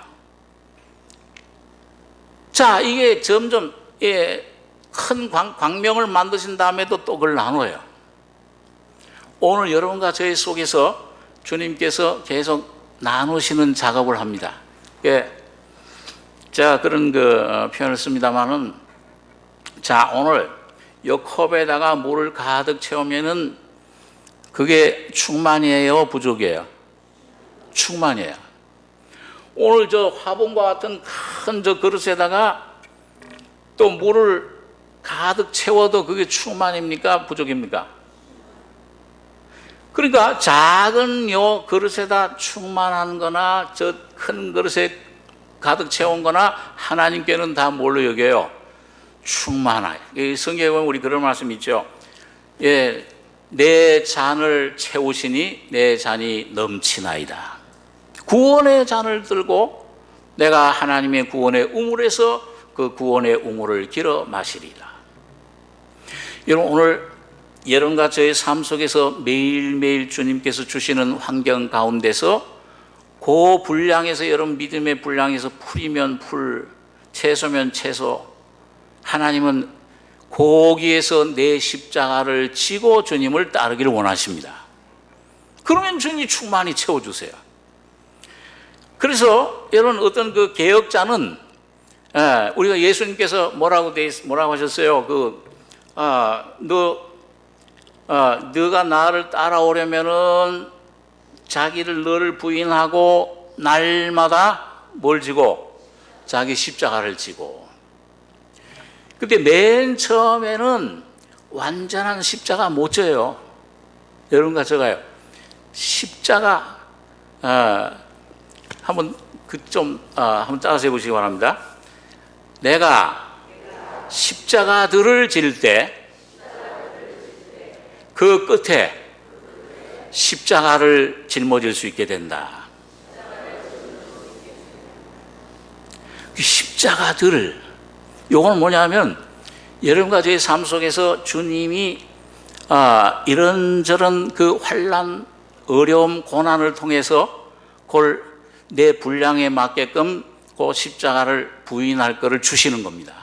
자, 이게 점점 큰 광명을 만드신 다음에도 또 그걸 나눠요. 오늘 여러분과 저희 속에서 주님께서 계속 나누시는 작업을 합니다. 제가 그런 표현을 씁니다만은, 자, 오늘 이 컵에다가 물을 가득 채우면은 그게 충만이에요, 부족이에요? 충만이에요. 오늘 저 화분과 같은 큰 저 그릇에다가 또 물을 가득 채워도 그게 충만입니까? 부족입니까? 그러니까 작은 요 그릇에다 충만한 거나 저 큰 그릇에 가득 채운 거나 하나님께는 다 뭘로 여겨요? 충만하여. 성경에 보면 우리 그런 말씀 있죠. 내 잔을 채우시니 내 잔이 넘치나이다. 구원의 잔을 들고 내가 하나님의 구원의 우물에서 그 구원의 우물을 길어 마시리라. 여러분, 오늘 여러분과 저의 삶 속에서 매일매일 주님께서 주시는 환경 가운데서 그 분량에서, 여러분 믿음의 분량에서 풀이면 풀, 채소면 채소, 하나님은 거기에서 내 십자가를 지고 주님을 따르기를 원하십니다. 그러면 주님이 충만히 채워주세요. 그래서 여러분, 어떤 그 개혁자는 우리가 예수님께서 뭐라고 하셨어요? 너가 나를 따라오려면은 너를 부인하고 날마다 뭘 지고? 자기 십자가를 지고. 근데 맨 처음에는 완전한 십자가 못 져요. 여러분과 저가요. 십자가 한번 한번 따라서 해보시기 바랍니다. 내가 십자가들을 질 때 그 끝에 십자가를 짊어질 수 있게 된다. 그 십자가들을, 요건 뭐냐면 여러분과 저의 삶 속에서 주님이 이런저런 그 환난, 어려움, 고난을 통해서 그걸 내 분량에 맞게끔 그 십자가를 부인할 것을 주시는 겁니다.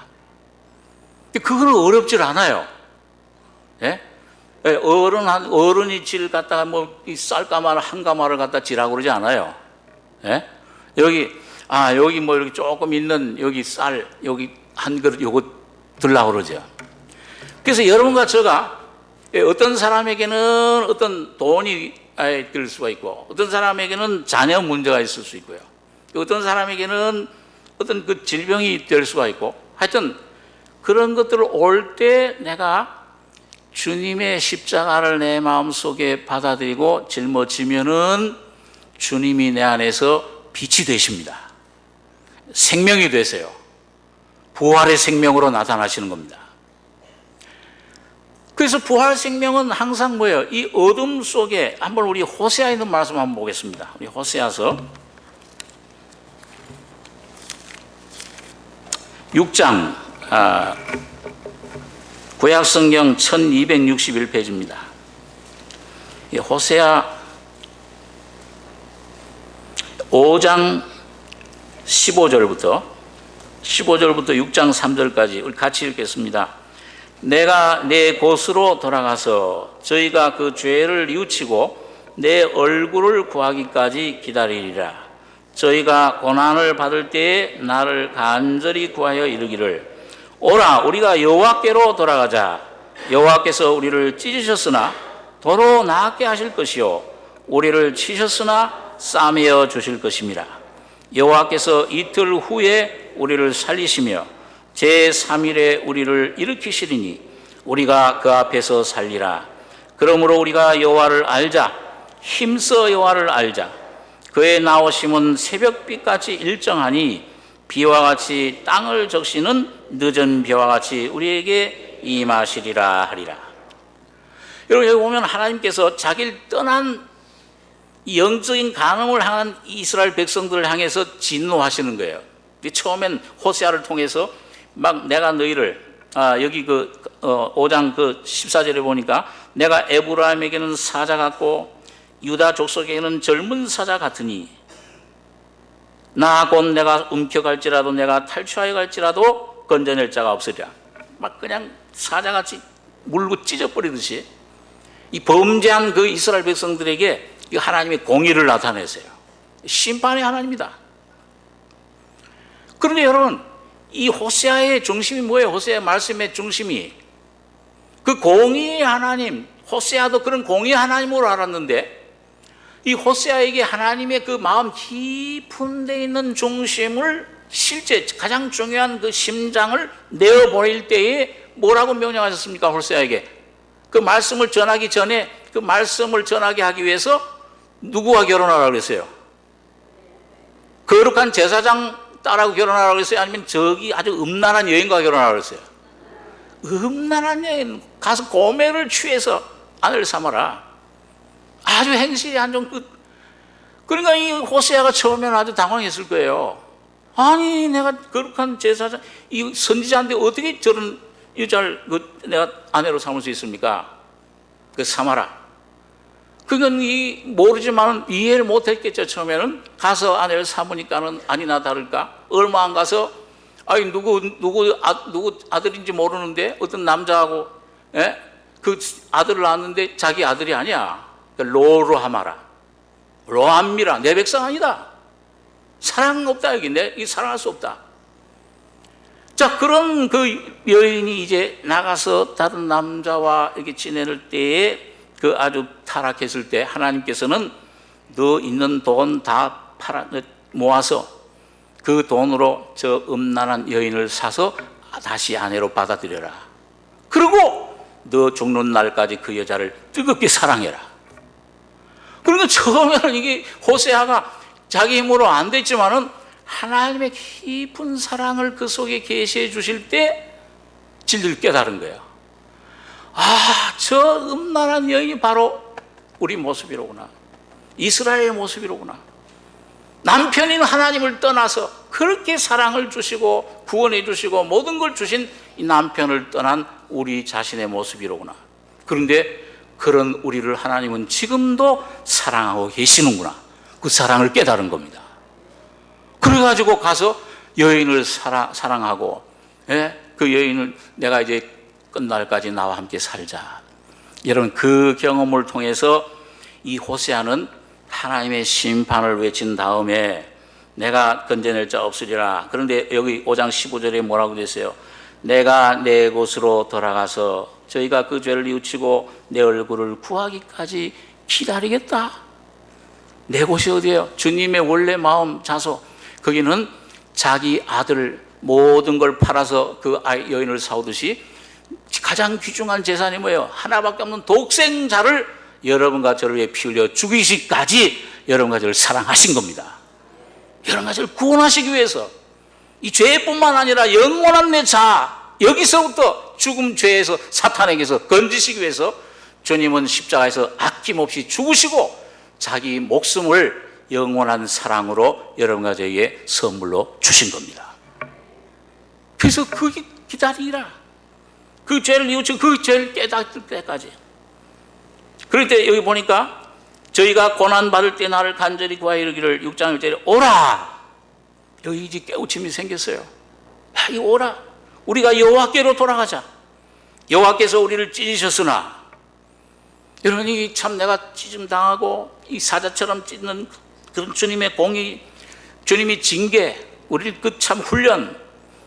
그거는 어렵질 않아요. 예? 어른이 질 갖다가 이 쌀가마를 한 가마를 갖다 지라고 그러지 않아요. 예? 여기 뭐 이렇게 조금 있는 여기 쌀, 여기 한 그릇 요거 들라고 그러죠. 그래서 여러분과 제가 어떤 사람에게는 어떤 돈이 들 수가 있고, 어떤 사람에게는 자녀 문제가 있을 수 있고요. 어떤 사람에게는 어떤 그 질병이 될 수가 있고, 하여튼 그런 것들을 올 때 내가 주님의 십자가를 내 마음속에 받아들이고 짊어지면은 주님이 내 안에서 빛이 되십니다. 생명이 되세요. 부활의 생명으로 나타나시는 겁니다. 그래서 부활 생명은 항상 뭐예요? 이 어둠 속에, 한번 우리 호세아에 있는 말씀 한번 보겠습니다. 우리 호세아서 6장, 구약성경 1261페이지입니다. 호세아 5장 15절부터 6장 3절까지 우리 같이 읽겠습니다. 내가 내 곳으로 돌아가서 저희가 그 죄를 뉘우치고 내 얼굴을 구하기까지 기다리리라. 저희가 고난을 받을 때에 나를 간절히 구하여 이르기를, 오라 우리가 여호와께로 돌아가자. 여호와께서 우리를 찢으셨으나 도로 나게 하실 것이요 우리를 치셨으나 싸매어 주실 것임이라. 여호와께서 이틀 후에 우리를 살리시며 제3일에 우리를 일으키시리니 우리가 그 앞에서 살리라. 그러므로 우리가 여호와를 알자. 힘써 여호와를 알자. 그의 나오심은 새벽빛같이 일정하니 비와 같이 땅을 적시는 늦은 비와 같이 우리에게 임하시리라 하리라. 여러분, 여기 보면 하나님께서 자기를 떠난 이 영적인 간음을 향한 이스라엘 백성들을 향해서 진노하시는 거예요. 처음엔 호세아를 통해서 막 내가 너희를 여기 5장 14절에 보니까 내가 에브라임에게는 사자 같고 유다 족속에게는 젊은 사자 같으니 나 곧 내가 움켜갈지라도 내가 탈취하여 갈지라도 건져낼 자가 없으리라. 막 그냥 사자같이 물고 찢어버리듯이 이 범죄한 그 이스라엘 백성들에게 하나님의 공의를 나타내세요. 심판의 하나님이다. 그런데 여러분, 이 호세아의 중심이 뭐예요? 호세아 말씀의 중심이 그 공의의 하나님, 호세아도 그런 공의의 하나님으로 알았는데 이 호세아에게 하나님의 그 마음 깊은 데 있는 중심을 실제 가장 중요한 그 심장을 내어보낼 때에 뭐라고 명령하셨습니까? 호세아에게 그 말씀을 전하기 전에 그 말씀을 전하게 하기 위해서 누구와 결혼하라고 그랬어요? 거룩한 제사장 딸하고 결혼하라고 그랬어요? 아니면 저기 아주 음란한 여인과 결혼하라고 그랬어요? 음란한 여인 가서 고매를 취해서 아내를 삼아라. 아주 행실이 안 좋은 그러니까 이 호세아가 처음에는 아주 당황했을 거예요. 아니 내가 거룩한 제사장 이 선지자인데 어떻게 저런 여자를 내가 아내로 삼을 수 있습니까? 삼아라. 그건 모르지만 이해를 못했겠죠. 처음에는 가서 아내를 삼으니까는 아니나 다를까 얼마 안 가서 아니 누구 아들인지 모르는데 어떤 남자하고 그 아들을 낳았는데 자기 아들이 아니야. 로루하마라, 로암미라, 내 백성 아니다. 사랑 없다 여기 이 사랑할 수 없다. 자, 그런 그 여인이 이제 나가서 다른 남자와 이렇게 지낼 때에 그 아주 타락했을 때 하나님께서는 너 있는 돈 다 모아서 그 돈으로 저 음란한 여인을 사서 다시 아내로 받아들여라. 그리고 너 죽는 날까지 그 여자를 뜨겁게 사랑해라. 그러니까 처음에는 이게 호세아가 자기 힘으로 안 됐지만은 하나님의 깊은 사랑을 그 속에 계시해 주실 때 진리를 깨달은 거예요. 저 음란한 여인이 바로 우리 모습이로구나. 이스라엘의 모습이로구나. 남편인 하나님을 떠나서 그렇게 사랑을 주시고 구원해 주시고 모든 걸 주신 이 남편을 떠난 우리 자신의 모습이로구나. 그런데 그런 우리를 하나님은 지금도 사랑하고 계시는구나. 그 사랑을 깨달은 겁니다. 그래가지고 가서 여인을 사랑하고 그 여인을 내가 이제 끝날까지 나와 함께 살자. 여러분 그 경험을 통해서 이 호세아는 하나님의 심판을 외친 다음에 내가 건져낼 자 없으리라. 그런데 여기 5장 15절에 뭐라고 됐어요? 내가 내 곳으로 돌아가서 저희가 그 죄를 뉘우치고 내 얼굴을 구하기까지 기다리겠다. 내 곳이 어디예요? 주님의 원래 마음 자소. 거기는 자기 아들 모든 걸 팔아서 그 여인을 사오듯이 가장 귀중한 재산이 뭐예요? 하나밖에 없는 독생자를 여러분과 저를 위해 피 흘려 죽이시기까지 여러분과 저를 사랑하신 겁니다. 여러분과 저를 구원하시기 위해서 이 죄뿐만 아니라 영원한 내 자아 여기서부터 죽음 죄에서 사탄에게서 건지시기 위해서 주님은 십자가에서 아낌없이 죽으시고 자기 목숨을 영원한 사랑으로 여러분과 저에게 선물로 주신 겁니다. 그래서 그 기다리라. 그 죄를 뉘우치고 그 죄를 깨닫을 때까지. 그럴 때 여기 보니까 저희가 고난받을 때 나를 간절히 구하여 이르기를 6장 1절에 오라. 여기 이제 깨우침이 생겼어요. 이 오라. 우리가 여호와께로 돌아가자. 여호와께서 우리를 찢으셨으나 여러분 이 참 내가 찢음 당하고 이 사자처럼 찢는 그런 주님의 공의, 주님이 징계, 우리 그 참 훈련,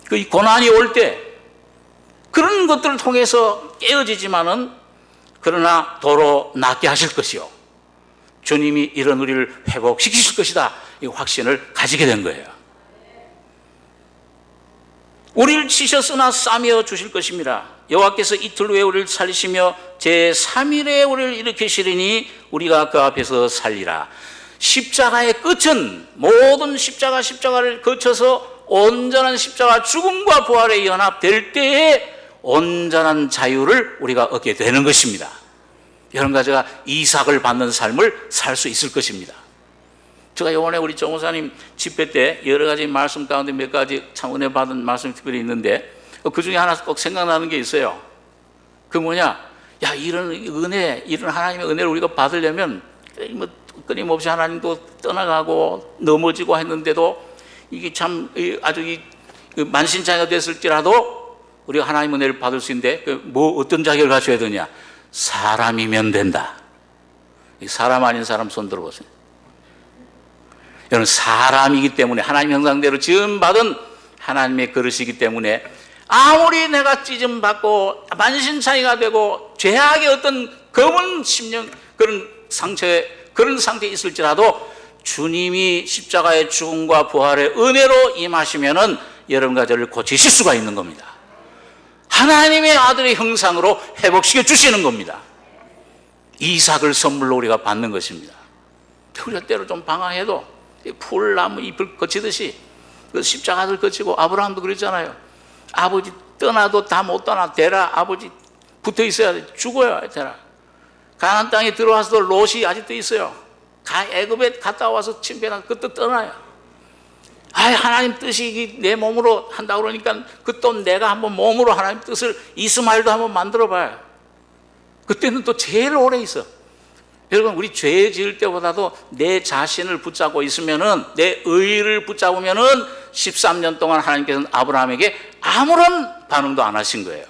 그 이 고난이 올 때 그런 것들을 통해서 깨어지지만은 그러나 도로 낫게 하실 것이요. 주님이 이런 우리를 회복시키실 것이다. 이 확신을 가지게 된 거예요. 우리를 치셨으나 싸매어 주실 것입니다. 여호와께서 이틀 후에 우리를 살리시며 제3일에 우리를 일으키시리니 우리가 그 앞에서 살리라. 십자가의 끝은 모든 십자가를 거쳐서 온전한 십자가 죽음과 부활에 연합될 때에 온전한 자유를 우리가 얻게 되는 것입니다. 여러분과 제가 이삭을 받는 삶을 살 수 있을 것입니다. 제가 이번에 우리 정 목사님 집회 때 여러 가지 말씀 가운데 몇 가지 참 은혜 받은 말씀이 특별히 있는데 그 중에 하나 꼭 생각나는 게 있어요. 그 뭐냐? 야, 이런 은혜, 이런 하나님의 은혜를 우리가 받으려면 뭐 끊임없이 하나님도 떠나가고 넘어지고 했는데도 이게 참 아주 만신창이가 됐을지라도 우리가 하나님의 은혜를 받을 수 있는데 뭐 어떤 자격을 갖춰야 되냐? 사람이면 된다. 사람 아닌 사람 손 들어보세요. 여러분, 사람이기 때문에 하나님 형상대로 지음받은 하나님의 그릇이기 때문에 아무리 내가 찢음받고 만신창이가 되고 죄악의 어떤 검은 심령, 그런 상태에 있을지라도 주님이 십자가의 죽음과 부활의 은혜로 임하시면은 여러분과 저를 고치실 수가 있는 겁니다. 하나님의 아들의 형상으로 회복시켜 주시는 겁니다. 이삭을 선물로 우리가 받는 것입니다. 우리가 때로 좀 방황해도 풀나무 잎을 거치듯이 그 십자가를 거치고 아브라함도 그랬잖아요. 아버지 떠나도 다 못 떠나. 대라. 아버지 붙어 있어야 돼. 죽어야 되라. 가나안 땅에 들어와서도 롯이 아직도 있어요. 애굽에 갔다 와서 침배나 그때 떠나요. 하나님 뜻이 내 몸으로 한다고 그러니까 그 또 내가 한번 몸으로 하나님 뜻을 이스마엘도 한번 만들어 봐요. 그때는 또 제일 오래 있어. 여러분, 우리 죄 지을 때보다도 내 자신을 붙잡고 있으면은, 내 의의를 붙잡으면은 13년 동안 하나님께서는 아브라함에게 아무런 반응도 안 하신 거예요.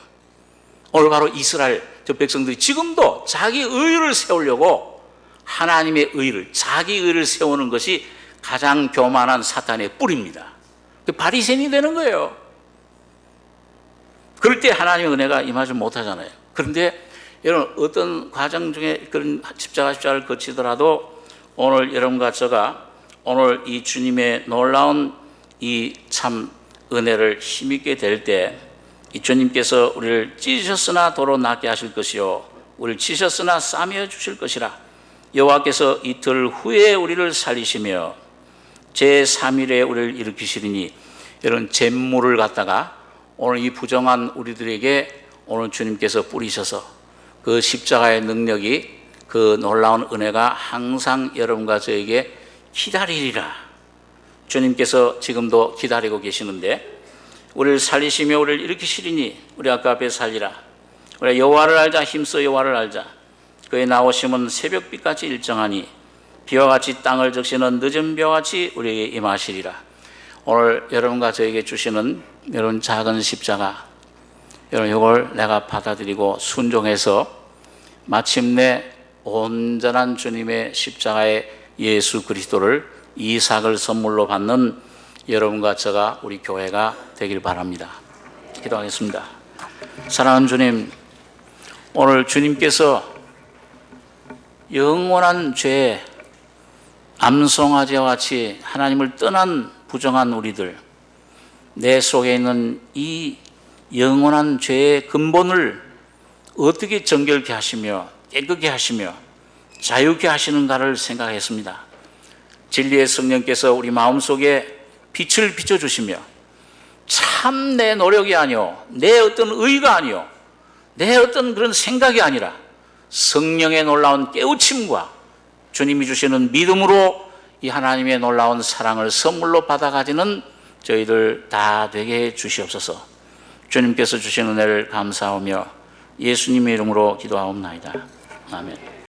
오늘 바로 이스라엘 저 백성들이 지금도 자기 의의를 세우려고 하나님의 의의를, 자기 의의를 세우는 것이 가장 교만한 사탄의 뿌리입니다. 바리새인이 되는 거예요. 그럴 때 하나님의 은혜가 임하지 못하잖아요. 그런데 여러분, 어떤 과정 중에 그런 십자가를 거치더라도 오늘 여러분과 제가 오늘 이 주님의 놀라운 이 참 은혜를 힘있게 될 때 이 주님께서 우리를 찢으셨으나 도로 낫게 하실 것이요 우리를 치셨으나 싸매어 주실 것이라. 여호와께서 이틀 후에 우리를 살리시며 제3일에 우리를 일으키시리니. 여러분, 잿물을 갖다가 오늘 이 부정한 우리들에게 오늘 주님께서 뿌리셔서 그 십자가의 능력이, 그 놀라운 은혜가 항상 여러분과 저에게 기다리리라. 주님께서 지금도 기다리고 계시는데 우리를 살리시며 우리를 일으키시리니 우리가 그 앞에 살리라. 우리가 여호와를 알자. 힘써 여호와를 알자. 그의 나오심은 새벽빛같이 일정하니 비와 같이 땅을 적시는 늦은 비와 같이 우리에게 임하시리라. 오늘 여러분과 저에게 주시는 여러분 작은 십자가, 여러분 이걸 내가 받아들이고 순종해서 마침내 온전한 주님의 십자가의 예수 그리스도를, 이삭을 선물로 받는 여러분과 저가, 우리 교회가 되길 바랍니다. 기도하겠습니다. 사랑하는 주님, 오늘 주님께서 영원한 죄, 암송아지와 같이 하나님을 떠난 부정한 우리들, 내 속에 있는 이 영원한 죄의 근본을 어떻게 정결케 하시며 깨끗게 하시며 자유케 하시는가를 생각했습니다. 진리의 성령께서 우리 마음속에 빛을 비춰주시며 참 내 노력이 아니요, 내 어떤 의가 아니요, 내 어떤 그런 생각이 아니라 성령의 놀라운 깨우침과 주님이 주시는 믿음으로 이 하나님의 놀라운 사랑을 선물로 받아가지는 저희들 다 되게 해 주시옵소서. 주님께서 주신 은혜를 감사하며 예수님의 이름으로 기도하옵나이다. 아멘.